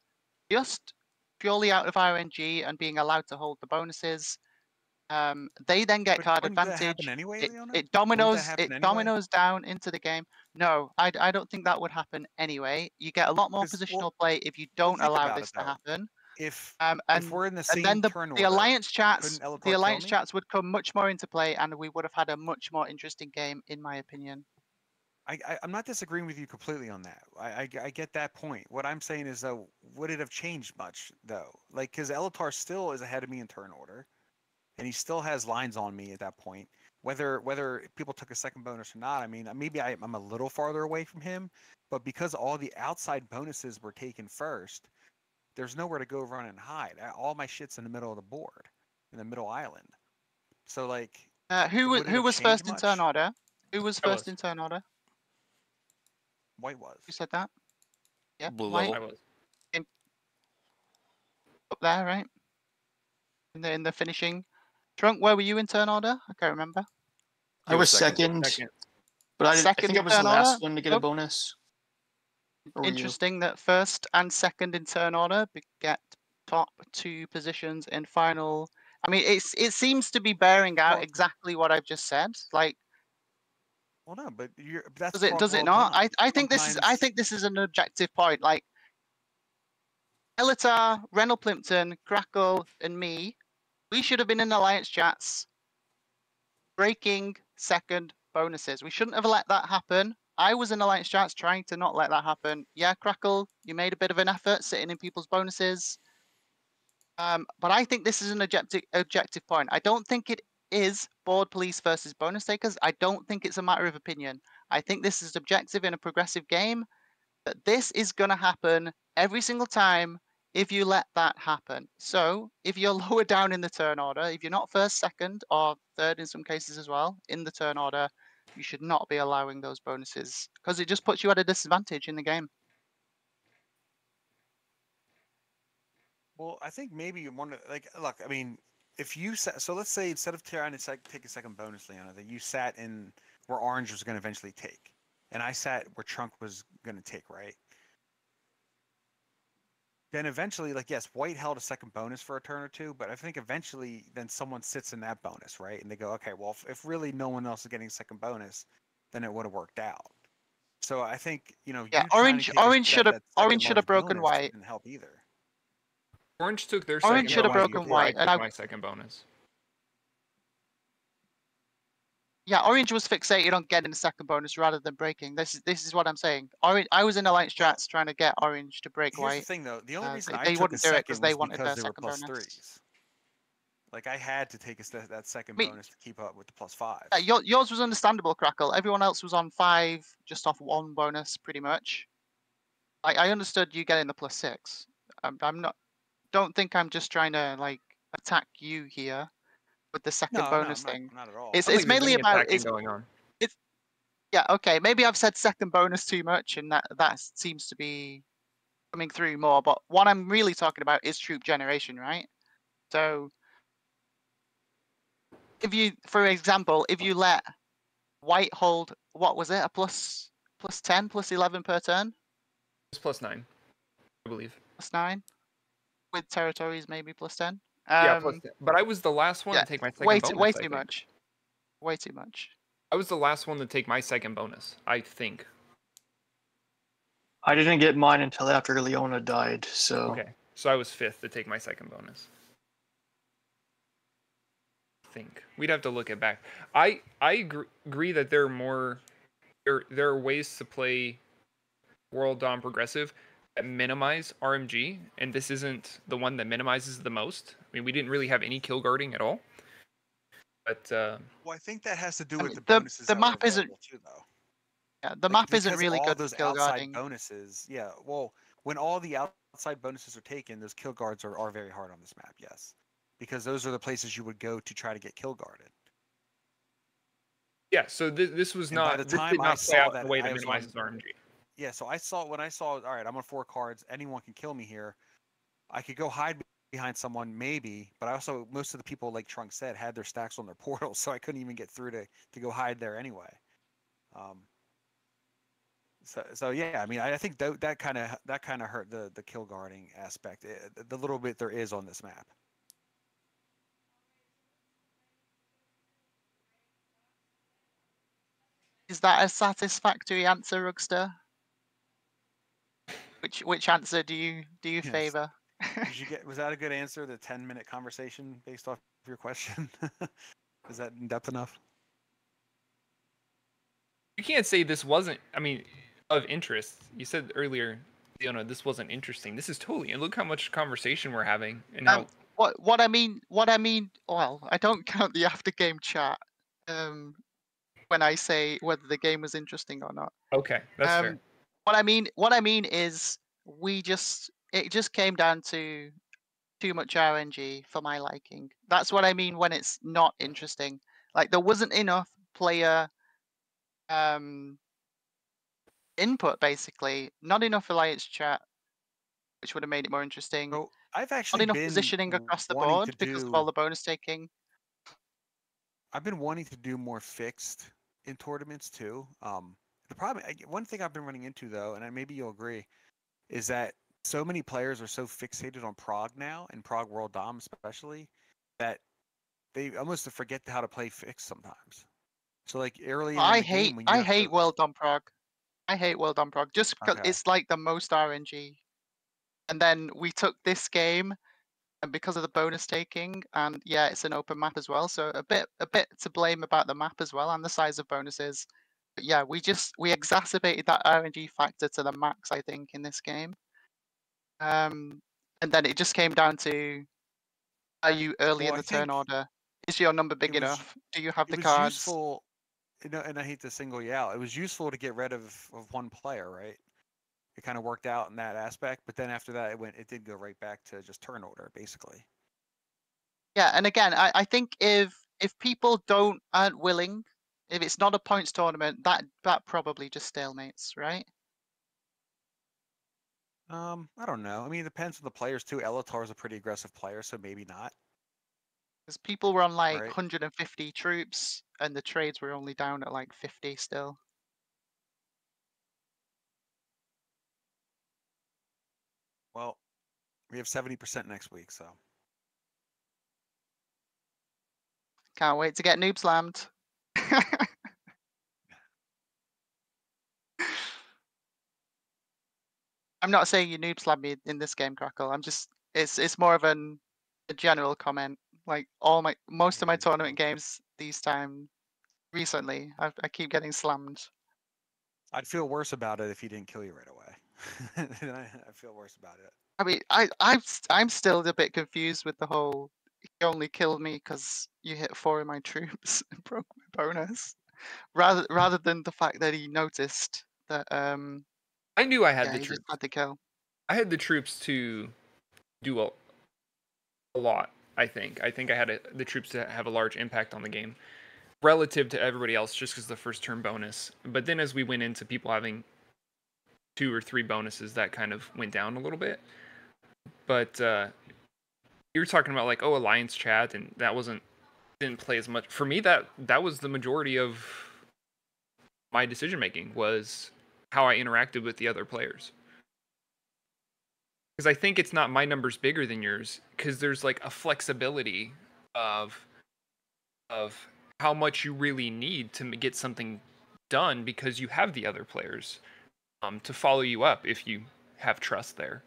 just purely out of RNG and being allowed to hold the bonuses, they then get But card wouldn't that advantage. happen anyway, Leona? It Wouldn't that dominoes happen it anyway? dominoes down into the game. No, I don't think that would happen anyway. You get a lot more 'Cause, positional well, play if you don't think allow about this it, to though. happen. If And we're in the and same then turn the order, alliance chats, couldn't Elatar the kill alliance me? chats would come much more into play, and we would have had a much more interesting game, in my opinion. I'm not disagreeing with you completely on that. I get that point. What I'm saying is, though, would it have changed much, though? Like, because Elatar still is ahead of me in turn order, and he still has lines on me at that point. Whether people took a second bonus or not, I mean, maybe I'm a little farther away from him, but because all the outside bonuses were taken first, there's nowhere to go run and hide. All my shit's in the middle of the board, in the middle island. So, like, Who would it have was changed first in turn much? order? Who was I first was. in turn order? White was. Who said that? Yeah, Blue White level. I was. up there, right? In the finishing. Trunk, where were you in turn order? I can't remember. I He was was second. second, Second. but I Second think I was the turn last order? one to get a Nope. bonus. Or were you? Interesting that first and second in turn order get top 2 positions in final. I mean, it seems to be bearing out Well- exactly what I've just said. Like, Well, no, but that's does it well not? done. I think this is an objective point. Like, Elitar, Reynold Plimpton, Crackle, and me, we should have been in alliance chats breaking second bonuses. We shouldn't have let that happen. I was in alliance chats trying to not let that happen. Yeah, Crackle, you made a bit of an effort sitting in people's bonuses. But I think this is an objective point. I don't think it is board police versus bonus takers. I don't think it's a matter of opinion. I think this is objective in a progressive game, that this is going to happen every single time if you let that happen. So if you're lower down in the turn order, if you're not first, second, or third in some cases as well, in the turn order, you should not be allowing those bonuses because it just puts you at a disadvantage in the game. Well, I think maybe you want to look. I mean, if you sat, so let's say instead of trying to take a second bonus, Leona, that you sat in where Orange was going to eventually take, and I sat where Trunk was going to take, right? Then eventually, like, yes, White held a second bonus for a turn or two, but I think eventually then someone sits in that bonus, right? And they go, okay, well, if really no one else is getting a second bonus, then it would have worked out. So I think, Yeah, you trying to take Orange should have large broken bonus White. didn't help either. Orange took their Orange second should have bonus broken before White, I and took my second bonus. Yeah, Orange was fixated on getting the second bonus rather than breaking. This is what I'm saying. I was in alliance chats trying to get Orange to break Here's White. the thing, though. The only reason I They took a wouldn't do it second they was wanted because their they were second plus bonus. threes. Like, I had to take that second Me- bonus to keep up with the plus fives. Yeah, yours was understandable, Crackle. Everyone else was on 5, just off 1 bonus, pretty much. I understood you getting the plus 6. I'm not. Don't think I'm just trying to like attack you here with the second No, bonus I'm thing. not at all. I don't It's think there's mainly any about attacking going on. Yeah, okay. Maybe I've said second bonus too much, and that seems to be coming through more. But what I'm really talking about is troop generation, right? So, if you, for example, if you let White hold, what was it, a plus 10, plus 11 per turn, It's plus 9, I believe. plus 9, with territories maybe plus 10. Yeah, plus 10. But I was the last one yeah, to take my second way bonus. way I too think. much. Way too much. I was the last one to take my second bonus, I think. I didn't get mine until after Leona died, so Okay, so I was 5th to take my second bonus. I think we'd have to look it back. I agree that there are more. There are ways to play World Dom Progressive that minimize RMG, and this isn't the one that minimizes the most. I mean, we didn't really have any kill guarding at all. But Well, I think that has to do I with mean, the bonuses the that map were isn't. available too, though. Yeah, the Like, map isn't because really all good those for kill outside guarding. bonuses. Yeah, well, when all the outside bonuses are taken, those kill guards are very hard on this map. Yes, because those are the places you would go to try to get kill guarded. yeah, so this was And by not. the This time did I not play saw out in that a way I that was minimizes on, RMG. yeah, so when I saw, all right, I'm on 4 cards. Anyone can kill me here. I could go hide behind someone maybe, but I also most of the people, like Trunk said, had their stacks on their portals, so I couldn't even get through to go hide there anyway. So yeah, I mean, I think that kind of hurt the kill guarding aspect, the little bit there is on this map. Is that a satisfactory answer, Rugster? Which answer do you Yes. favor? Was that a good answer? The 10-minute conversation based off your question? Is that in depth enough? You can't say this wasn't. I mean, of interest. You said earlier, this wasn't interesting. This is totally. And look how much conversation we're having, and how. What I mean. Well, I don't count the after game chat. When I say whether the game was interesting or not. Okay, that's fair. What I mean is it just came down to too much RNG for my liking. That's what I mean when it's not interesting. Like there wasn't enough player input, basically. Not enough alliance chat, which would have made it more interesting. So I've actually not enough been positioning across the wanting board to because of do- all the bonus taking. I've been wanting to do more fixed in tournaments too. The problem, one thing I've been running into though, and maybe you'll agree, is that so many players are so fixated on Prague now, and Prague World Dom especially, that they almost forget how to play fixed sometimes. So like early in the game when you I have hate to, World on Prague. I hate World on Prague just because Okay. it's like the most RNG. And then we took this game, and because of the bonus taking, and yeah, it's an open map as well, so a bit to blame about the map as well and the size of bonuses. But yeah, we exacerbated that RNG factor to the max, I think, in this game. And then it just came down to, are you early Well, in I the turn think order? Is your number big it was enough? Do you have it the was cards? useful, and I hate to single you out. It was useful to get rid of one player, right? It kind of worked out in that aspect, but then after that, it did go right back to just turn order, basically. Yeah, and again, I think if people aren't willing, if it's not a points tournament, that probably just stalemates, right? I don't know. I mean, it depends on the players too. Elatar's a pretty aggressive player, so maybe not. Because people were on like Right. 150 troops, and the trades were only down at like 50 still. Well, we have 70% next week, so. Can't wait to get noob slammed. I'm not saying you noob slam me in this game, Crackle. I'm just it's more of a general comment. Like most of my tournament games these time recently, I keep getting slammed. I'd feel worse about it if he didn't kill you right away. I feel worse about it. I mean, I'm still a bit confused with the whole. You only killed me because you hit 4 of my troops and broke my bonus, rather than the fact that he noticed that. I knew I had Yeah, the he just troops. had to kill. I had the troops to do a lot. I think I had the troops to have a large impact on the game relative to everybody else, just because the first turn bonus. But then as we went into people having 2 or 3 bonuses, that kind of went down a little bit. But you were talking about like, alliance chat, and that didn't play as much for me. That was the majority of my decision making, was how I interacted with the other players. Because I think it's not my numbers bigger than yours, because there's like a flexibility of how much you really need to get something done, because you have the other players to follow you up if you have trust there.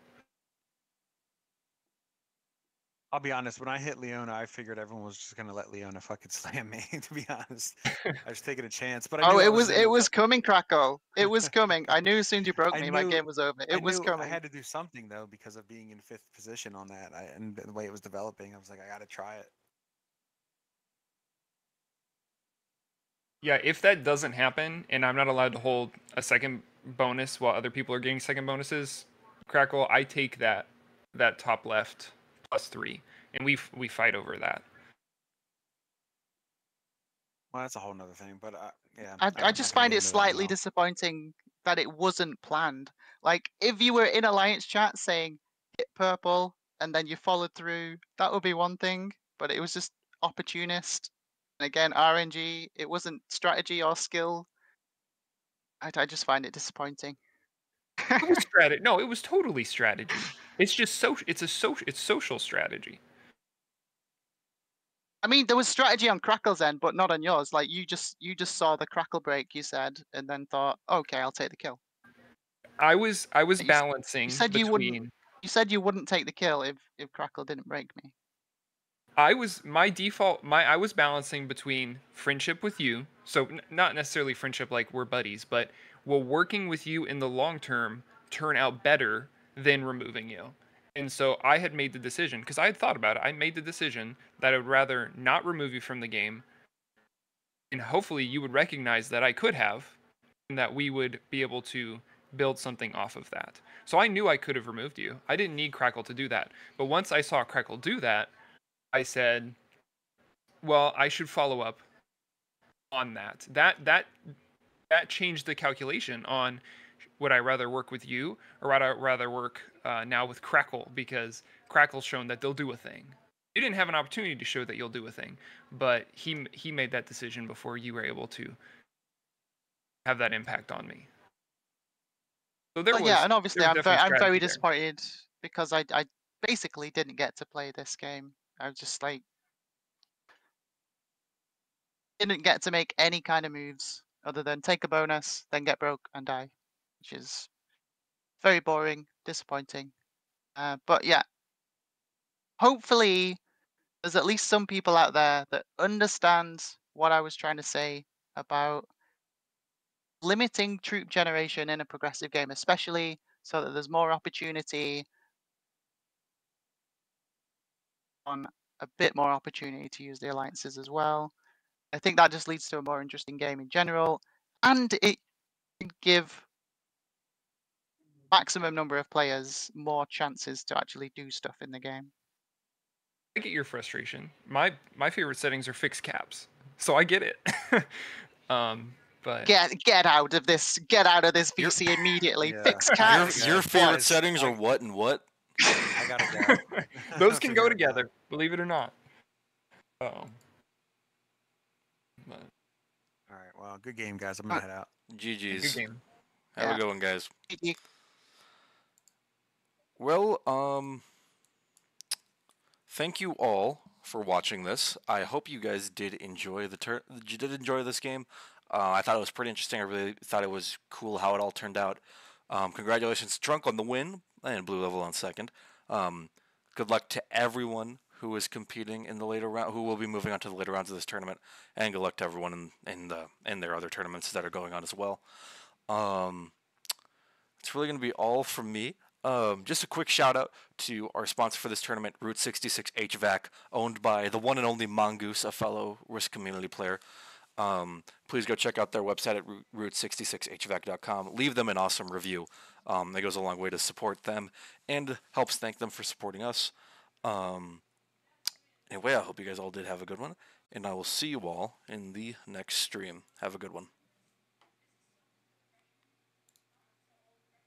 I'll be honest. When I hit Leona, I figured everyone was just gonna let Leona fucking slam me. To be honest, I was taking a chance. But I knew it was coming, Krakow. It was coming. I knew as soon as you broke I me, my knew- game was over. It was coming. I had to do something though because of being in 5th position on that, and the way it was developing. I was like, I gotta try it. Yeah, if that doesn't happen and I'm not allowed to hold a second bonus while other people are getting second bonuses, Crackle, I take that top left +3, and we fight over that. Well, that's a whole nother thing. But yeah, I just find it slightly disappointing. disappointing that it wasn't planned. Like, if you were in Alliance chat saying hit purple and then you followed through, that would be one thing. But it was just opportunist. And again, RNG. It wasn't strategy or skill. I just find it disappointing. It was strategy. No, it was totally strategy. It's just social. It's social strategy. I mean, there was strategy on Crackle's end, but not on yours. Like you just saw the Crackle break, you said, and then thought, okay, I'll take the kill. I was You balancing said you between. wouldn't. You said you wouldn't take the kill if Crackle didn't break me. I was balancing between friendship with you, so not necessarily friendship like we're buddies, but will working with you in the long term turn out better than removing you? And so I had made the decision, because I had thought about it. I made the decision that I would rather not remove you from the game, and hopefully you would recognize that I could have, and that we would be able to build something off of that. So I knew I could have removed you. I didn't need Crackle to do that. But once I saw Crackle do that, I said, well, I should follow up on that. That changed the calculation on would I rather work with you or would I rather work now with Crackle, because Crackle's shown that they'll do a thing. You didn't have an opportunity to show that you'll do a thing, but he made that decision before you were able to have that impact on me. So there was, yeah, and obviously I'm very there. disappointed because I basically didn't get to play this game. I was just like didn't get to make any kind of moves other than take a bonus, then get broke and die, which is very boring, disappointing. But yeah, hopefully there's at least some people out there that understand what I was trying to say about limiting troop generation in a progressive game, especially so that there's more opportunity on a bit more opportunity to use the alliances as well. I think that just leads to a more interesting game in general, and it can give maximum number of players more chances to actually do stuff in the game. I get your frustration. My favorite settings are fixed caps, so I get it. But get out of this VC immediately. Yeah. Fix caps. Your favorite Guys, settings are what and what? I gotta go. those can go Figure it out. together, believe it or not. Oh. But All right. Well, good game, guys. I'm gonna head out. GG's. good game. Have Yeah. a good one, guys. GG. Well, thank you all for watching this. I hope you guys did enjoy this game. I thought it was pretty interesting. I really thought it was cool how it all turned out. Congratulations, Trunk, on the win, and Blue Level on second. Good luck to everyone who is competing in the later round, who will be moving on to the later rounds of this tournament, and good luck to everyone in their other tournaments that are going on as well. It's really going to be all from me. Just a quick shout out to our sponsor for this tournament, Route 66 HVAC, owned by the one and only Mongoose, a fellow Risk community player. Please go check out their website at route66hvac.com. Leave them an awesome review. That goes a long way to support them and helps thank them for supporting us. Anyway, I hope you guys all did have a good one, and I will see you all in the next stream. Have a good one.